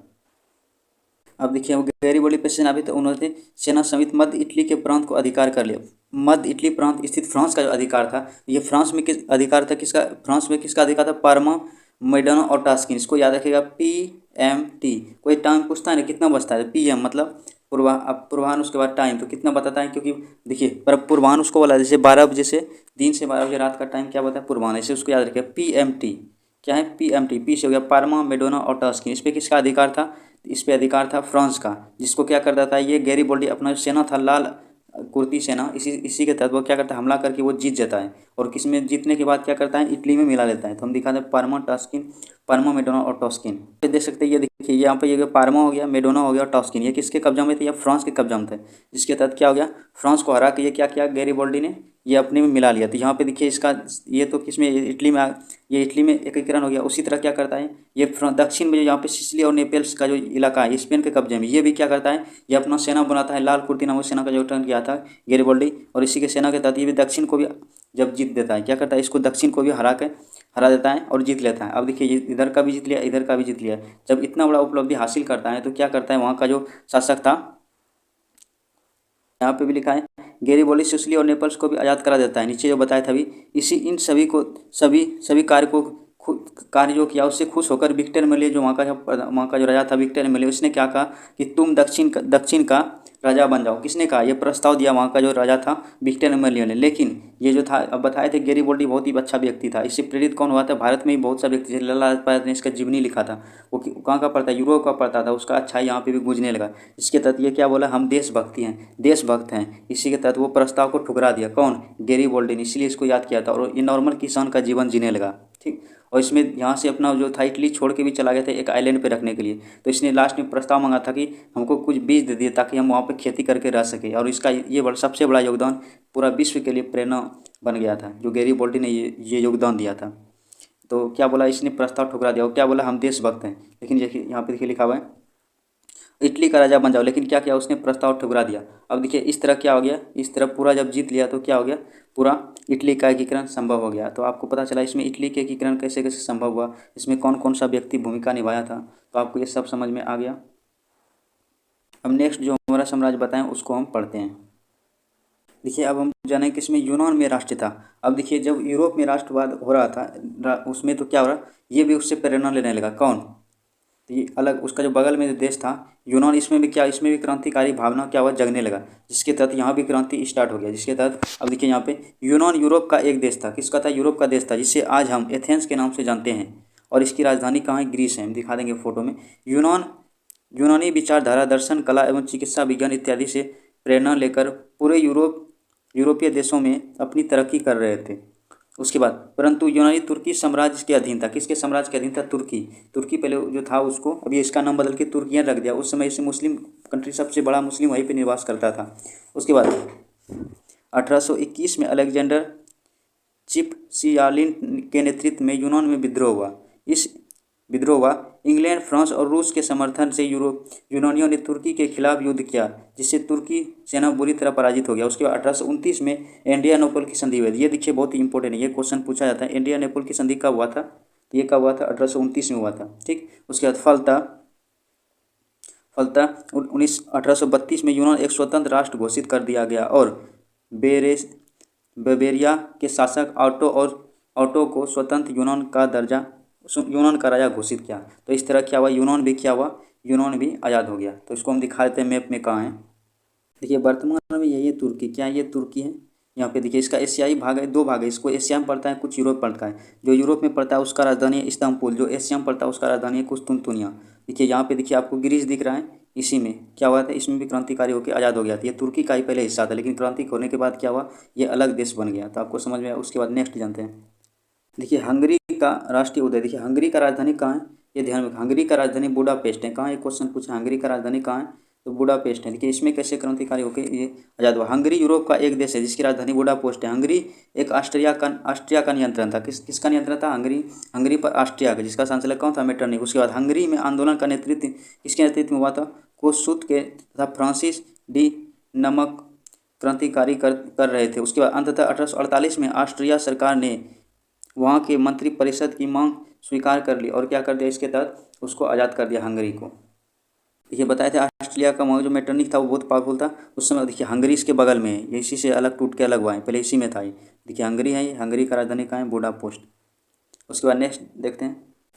अब देखिए गैरीबोल्डी पे सेना भी, तो उन्होंने सेना समेत मध्य इटली के प्रांत को अधिकार कर लिया। मध्य इटली प्रांत स्थित फ्रांस का जो अधिकार था, ये फ्रांस में किस अधिकार था, किसका, फ्रांस में किसका अधिकार था, पार्मा, मेडोना और टास्किन। इसको याद रखिएगा, PMT। कोई टाइम पूछता है ना कितना बजता है, PM मतलब पूर्वाह्न, उसके बाद टाइम तो कितना बताता है, क्योंकि देखिए पूर्वाह्न उसको बोला, जैसे 12 बजे से दिन से 12 बजे रात का टाइम क्या बताता है, पूर्वाह्न। ऐसे उसको याद रखिएगा, PMT क्या है, PMT। पी से हो गया पार्मा, मेडोना और टास्किन। इस पर किसका अधिकार था, इस पे अधिकार था फ्रांस का, जिसको क्या करता था ये गैरीबोल्डी, अपना सेना था लाल कुर्ती सेना, इसी के तहत वो क्या करता है, हमला करके वो जीत जाता है। और किसमें जीतने के बाद क्या करता है, इटली में मिला लेता है। तो हम दिखाते हैं पार्मा, मेडोना और टास्किन। देख सकते हैं, ये देखिए यहाँ पे ये पार्मा हो गया, मेडोना हो गया और टास्किन, ये किसके कब्जा में थे, या फ्रांस के कब्जा में थे। जिसके तहत क्या हो गया, फ्रांस को हरा के ये क्या किया, गैरीबोल्डी ने ये अपने में मिला लिया। तो यहाँ पे देखिए इसका ये तो किसमें, इटली में, ये इटली में एकीकरण हो गया। उसी तरह क्या करता है ये दक्षिण में जो यहाँ पे सिसिली और नेपल्स का जो इलाका है स्पेन के कब्जे में, ये भी क्या करता है, ये अपना सेना बनाता है। लाल कुर्ती नामक सेना का जो गठन किया था गैरीबोल्डी, और इसी के सेना के तहत ये भी दक्षिण को भी जब जीत देता है क्या करता है, इसको दक्षिण को भी हरा देता है और जीत लेता है। अब देखिए ये इधर का भी जीत लिया, इधर का भी जीत लिया। जब इतना बड़ा उपलब्धि हासिल करता है तो क्या करता है, वहाँ का जो शासक था, यहाँ पे भी लिखा है, गैरिबॉल्डी सिसिली और नेपल्स को भी आज़ाद करा देता है। नीचे जो बताया था अभी, इन सभी को सभी कार्य जो किया उससे खुश होकर विक्टर एमएलए जो वहाँ का जो राजा था विक्टर एमएलए, उसने क्या कहा कि तुम दक्षिण का राजा बन जाओ। किसने कहा, ये प्रस्ताव दिया वहाँ का जो राजा था विक्टर एमएलए ने। लेकिन ये जो था, अब बताए थे, गैरिबॉल्डी बहुत ही अच्छा व्यक्ति था। इससे प्रेरित कौन हुआ था, भारत में ही बहुत सा व्यक्ति, लाला लाजपत राय ने इसका जीवनी लिखा था, वो कहाँ का पढ़ता, यूरोप का पढ़ता था, उसका अच्छा यहाँ पे भी गूंजने लगा। इसके तहत ये क्या बोला, हम देशभक्त हैं। इसी के तहत वो प्रस्ताव को ठुकरा दिया, कौन, गैरिबॉल्डी ने, इसलिए इसको याद किया था। और ये नॉर्मल किसान का जीवन जीने लगा, ठीक। और इसमें यहाँ से अपना जो था इटली छोड़ के भी चला गया था एक आइलैंड पे रखने के लिए। तो इसने लास्ट में प्रस्ताव मांगा था कि हमको कुछ बीज दे दिए ताकि हम वहाँ पे खेती करके रह सके। और इसका ये सबसे बड़ा योगदान पूरा विश्व के लिए प्रेरणा बन गया था, जो गैरिबॉल्डी ने ये योगदान दिया था। तो क्या बोला, इसने प्रस्ताव ठुकरा दिया और क्या बोला, हम देशभक्त हैं। लेकिन देखिए यहाँ पे देखिए लिखा हुआ है इटली का राजा बन जाओ, लेकिन क्या किया उसने, प्रस्ताव ठुकरा दिया। अब देखिए इस तरह क्या हो गया, इस तरह पूरा जब जीत लिया तो क्या हो गया, पूरा इटली का एकीकरण संभव हो गया। तो आपको पता चला इसमें इटली के एकीकरण कैसे कैसे संभव हुआ, इसमें कौन कौन सा व्यक्ति भूमिका निभाया था, तो आपको ये सब समझ में आ गया। अब नेक्स्ट जो हमारा साम्राज्य बताएं उसको हम पढ़ते हैं। देखिए अब हम जाने कि इसमें यूनान में राष्ट्र था। अब देखिए जब यूरोप में राष्ट्रवाद हो रहा था उसमें तो क्या हो रहा, ये भी उससे प्रेरणा लेने लगा, कौन, तो ये अलग उसका जो बगल में जो देश था यूनान, इसमें भी क्रांतिकारी भावना क्या हुआ, जगने लगा, जिसके तहत यहाँ भी क्रांति स्टार्ट हो गया। जिसके तहत अब देखिए यहाँ पे यूनान यूरोप का एक देश था। किसका था, यूरोप का देश था, जिसे आज हम एथेंस के नाम से जानते हैं। और इसकी राजधानी कहाँ है, ग्रीस है। हम दिखा देंगे फोटो में। यूनानी विचारधारा, दर्शन, कला एवं चिकित्सा विज्ञान इत्यादि से प्रेरणा लेकर पूरे यूरोपीय देशों में अपनी तरक्की कर रहे थे। उसके बाद परंतु यूनानी तुर्की साम्राज्य के अधीन था। किसके साम्राज्य के अधीन था, तुर्की पहले जो था उसको, अभी इसका नाम बदल के तुर्कियन रख दिया। उस समय इसे मुस्लिम कंट्री, सबसे बड़ा मुस्लिम वहीं पे निवास करता था। उसके बाद 1821 में अलेक्जेंडर चिपसियालिन के नेतृत्व में यूनान में विद्रोह हुआ। इंग्लैंड, फ्रांस और रूस के समर्थन से यूनानियों ने तुर्की के खिलाफ युद्ध किया, जिससे तुर्की सेना बुरी तरह पराजित हो गया। उसके बाद 1829 में एड्रियानोपल की संधि हुई। ये देखिए बहुत ही इंपॉर्टेंट है, ये क्वेश्चन पूछा जाता है, एड्रियानोपल की संधि कब हुआ था, तो ये कब हुआ था, 1829 में हुआ था, ठीक। उसके बाद फलता 1832 में यूनान एक स्वतंत्र राष्ट्र घोषित कर दिया गया और बवेरिया के शासक ऑटो को स्वतंत्र यूनान का राजा घोषित किया। तो इस तरह क्या हुआ, यूनान भी आज़ाद हो गया। तो इसको हम दिखा देते हैं मैप में कहाँ है। देखिए वर्तमान में यही तुर्की, क्या ये तुर्की है। यहाँ पे देखिए इसका एशियाई भाग है, दो भाग है, इसको एशिया में पड़ता है, कुछ यूरोप पड़ता है। जो यूरोप में पड़ता है उसका राजधानी है इस्तांबुल, जो एशिया में पड़ता है उसका राजधानी है कुस्तुनतुनिया। देखिए यहाँ पे देखिए आपको ग्रीस दिख रहा है, इसी में क्या हुआ था, इसमें भी क्रांतिकारी होकर आज़ाद हो गया था। ये तुर्की का ही पहले हिस्सा था, लेकिन क्रांति होने के बाद क्या हुआ, ये अलग देश बन गया। तो आपको समझ में आया। उसके बाद नेक्स्ट जानते हैं। देखिए हंगरी का राष्ट्रीय उद्यान, देखिए हंगरी का राजधानी कहाँ है, ये ध्यान में, हंगरी का राजधानी बुडापेस्ट है। कहाँ, ये क्वेश्चन पूछा, हंगरी का राजधानी कहाँ है, तो बुडापेस्ट है। देखिए इसमें कैसे क्रांतिकारी होकर ये आज़ाद हुआ। हंगरी यूरोप का एक देश है जिसकी राजधानी बुडापेस्ट है। हंगरी एक ऑस्ट्रिया का नियंत्रण था। किसका नियंत्रण था, हंगरी पर ऑस्ट्रिया का, जिसका चांसलर कौन था, मेटरनिख। उसके बाद हंगरी में आंदोलन का नेतृत्व किसके नेतृत्व में हुआ था, कोसुत के तथा फ्रांसिस डी नमक क्रांतिकारी कर रहे थे। उसके बाद अंततः 1848 में ऑस्ट्रिया सरकार ने वहाँ के मंत्रिपरिषद की मांग स्वीकार कर ली और क्या कर दिया, इसके तहत उसको आज़ाद कर दिया हंगरी को। ये बताए थे ऑस्ट्रेलिया का वहाँ जो मेटरनिख था वो बहुत पावरफुल था उस समय। देखिए हंगरी इसके बगल में है, ये इसी से अलग टूट के अलग हुआ है, पहले इसी में था ये। देखिए हंगरी है, ये हंगरी का राजधानी कहाँ है, बुडापेस्ट। उसके बाद नेक्स्ट देखते हैं।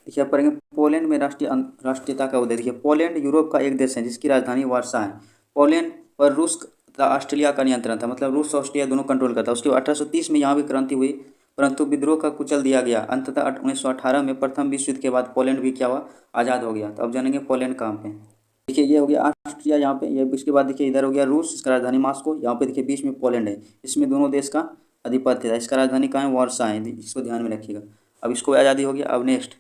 देखिए आप पढ़ेंगे पोलैंड में राष्ट्रीयता का उदय। देखिए पोलैंड यूरोप का एक देश है जिसकी राजधानी वार्सा है। पोलैंड पर रूस तथा ऑस्ट्रेलिया का नियंत्रण था, मतलब रूस और ऑस्ट्रेलिया दोनों कंट्रोल करता। उसके बाद 1830 में यहाँ भी क्रांति हुई, परंतु विद्रोह का कुचल दिया गया। अंततः 1918 में प्रथम विश्व युद्ध के बाद पोलैंड भी क्या हुआ, आज़ाद हो गया। तो अब जानेंगे पोलैंड कहाँ पे। देखिए ये हो गया ऑस्ट्रिया यहाँ पे, ये इसके बाद देखिए इधर हो गया रूस, इसका राजधानी मॉस्को। यहाँ पे देखिए बीच में पोलैंड है, इसमें दोनों देश का आधिपत्य था। इसका राजधानी कहाँ है, वार्सा है, इसको ध्यान में रखिएगा। अब इसको आज़ादी हो गया। अब नेक्स्ट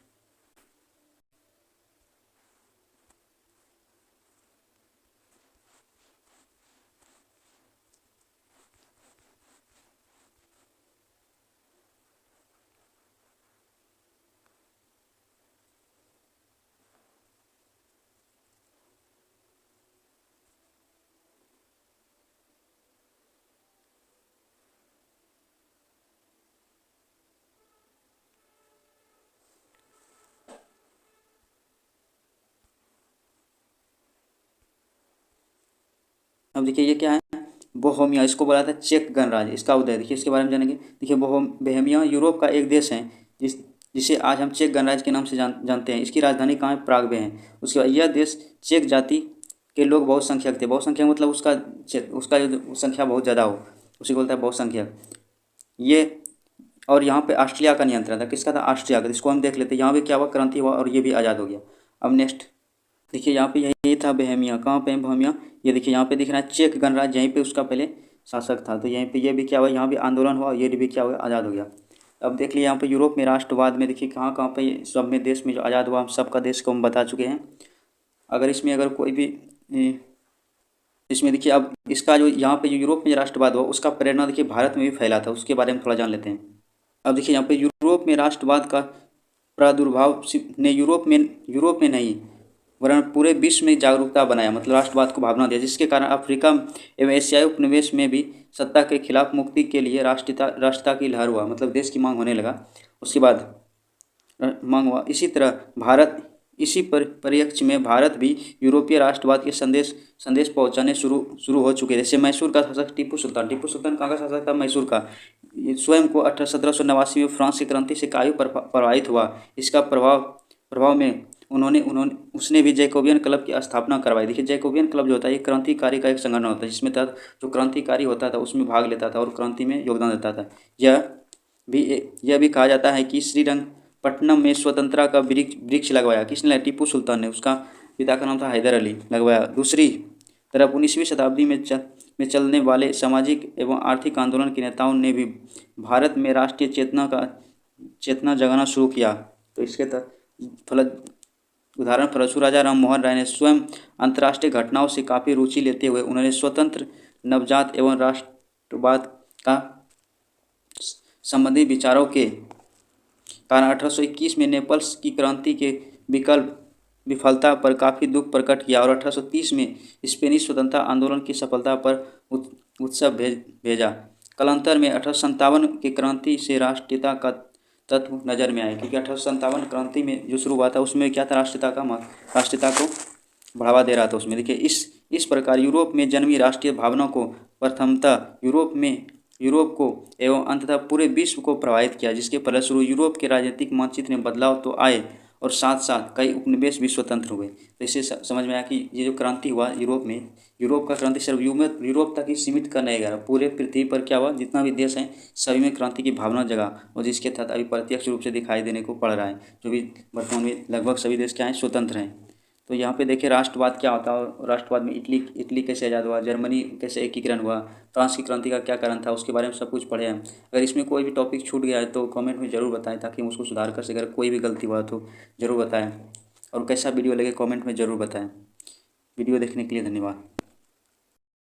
अब देखिए ये क्या है, बोहेमिया, इसको बोला था चेक गणराज्य, इसका उदय देखिए, इसके बारे में जानेंगे। देखिए बोहेमिया यूरोप का एक देश है जिसे आज हम चेक गणराज्य के नाम से जानते हैं। इसकी राजधानी कहाँ है? प्राग में है। उसके बाद यह देश चेक जाति के लोग बहुसंख्यक थे। बहुसंख्यक मतलब उसका जो संख्या बहुत ज़्यादा हो, उसी को बोलता है बहुसंख्यक। ये और यहाँ पे ऑस्ट्रिया का नियंत्रण था। किसका था? ऑस्ट्रिया का। इसको हम देख लेते हैं। यहाँ पे क्या हुआ? क्रांति हुआ और ये भी आज़ाद हो गया। अब नेक्स्ट देखिए, यहाँ पे यही था बोहेमिया। कहाँ पे है बोहेमिया? ये देखिए यहाँ पे दिख रहा है चेक गणराज्य, यहीं पे उसका पहले शासक था। तो यहीं पे ये भी क्या हुआ? यहाँ भी आंदोलन हुआ, ये भी क्या हुआ? आज़ाद हो गया। अब देख लिए यहाँ पे यूरोप में राष्ट्रवाद में देखिए कहाँ कहाँ पे सब में देश में जो आज़ाद हुआ, हम सबका देश को हम बता चुके हैं। अगर कोई भी इसमें देखिए, अब इसका जो यहाँ पे जो यूरोप में राष्ट्रवाद हुआ, उसका प्रेरणा देखिए भारत में भी फैला था। उसके बारे में थोड़ा जान लेते हैं। अब देखिए यहाँ पे यूरोप में राष्ट्रवाद का प्रादुर्भाव ने यूरोप में नहीं वरन पूरे विश्व में जागरूकता बनाया, मतलब राष्ट्रवाद को भावना दिया, जिसके कारण अफ्रीका एवं एशियाई उपनिवेश में भी सत्ता के खिलाफ मुक्ति के लिए राष्ट्रता की लहर हुआ, मतलब देश की मांग होने लगा। उसके बाद मांग हुआ। इसी तरह भारत इसी परिप्रेक्ष्य में भारत भी यूरोपीय राष्ट्रवाद के संदेश पहुंचाने शुरू हो चुके। जैसे मैसूर का शासक टीपू सुल्तान कहाँ का शासक था? मैसूर का। स्वयं को 1789 में फ्रांस की क्रांति से काफी प्रभावित हुआ। इसका प्रभाव में उसने भी जैकोबियन क्लब की स्थापना करवाई। देखिए जैकोबियन क्लब जो होता है, ये क्रांतिकारी का एक संगठन होता है, जिसमें जो क्रांतिकारी होता था उसमें भाग लेता था और क्रांति में योगदान देता था। यह भी कहा जाता है कि श्रीरंगपट्टनम में स्वतंत्रता का वृक्ष लगवाया। किसने लगाया? टीपू सुल्तान ने। उसका पिता का नाम था हैदर अली, लगवाया। दूसरी तरफ 19वीं शताब्दी में चलने वाले सामाजिक एवं आर्थिक आंदोलन के नेताओं ने भी भारत में राष्ट्रीय चेतना जगाना शुरू किया। तो इसके उदाहरण फलस्वरूप राजा राम मोहन राय ने स्वयं अंतर्राष्ट्रीय घटनाओं से काफ़ी रुचि लेते हुए उन्होंने स्वतंत्र नवजात एवं राष्ट्रवाद का संबंधी विचारों के कारण 1821 में नेपल्स की क्रांति के विफलता पर काफ़ी दुख प्रकट किया और 1830 में स्पेनिश स्वतंत्रता आंदोलन की सफलता पर उत्सव भेजा। कालांतर में 1857 की क्रांति से राष्ट्रीयता का तत्व नज़र में आए, क्योंकि 1857 क्रांति में जो शुरू हुआ था उसमें क्या था? राष्ट्रीयता को बढ़ावा दे रहा था उसमें। देखिए इस प्रकार यूरोप में जन्मी राष्ट्रीय भावना को प्रथमतः यूरोप को एवं अंततः पूरे विश्व को प्रभावित किया, जिसके फलस्वरूप यूरोप के राजनीतिक मानचित्र में बदलाव तो आए और साथ साथ कई उपनिवेश भी स्वतंत्र हुए। तो इससे समझ में आया कि ये जो क्रांति हुआ यूरोप का क्रांति सिर्फ यूरोप तक ही सीमित कर नहीं गया, पूरे पृथ्वी पर क्या हुआ, जितना भी देश हैं सभी में क्रांति की भावना जगा, और जिसके तहत अभी प्रत्यक्ष रूप से दिखाई देने को पड़ रहा है। जो भी वर्तमान में लगभग सभी देश क्या हैं? स्वतंत्र हैं। तो यहाँ पे देखिए राष्ट्रवाद क्या होता है, और राष्ट्रवाद में इटली कैसे आज़ाद हुआ, जर्मनी कैसे एकीकरण हुआ, फ्रांस की क्रांति का क्या कारण था, उसके बारे में सब कुछ पढ़े हैं। अगर इसमें कोई भी टॉपिक छूट गया है तो कमेंट में ज़रूर बताएं, ताकि हम उसको सुधार कर सकें। अगर कोई भी गलती हुआ तो ज़रूर बताएं, और कैसा वीडियो लगे कमेंट में ज़रूर बताएं। वीडियो देखने के लिए धन्यवाद।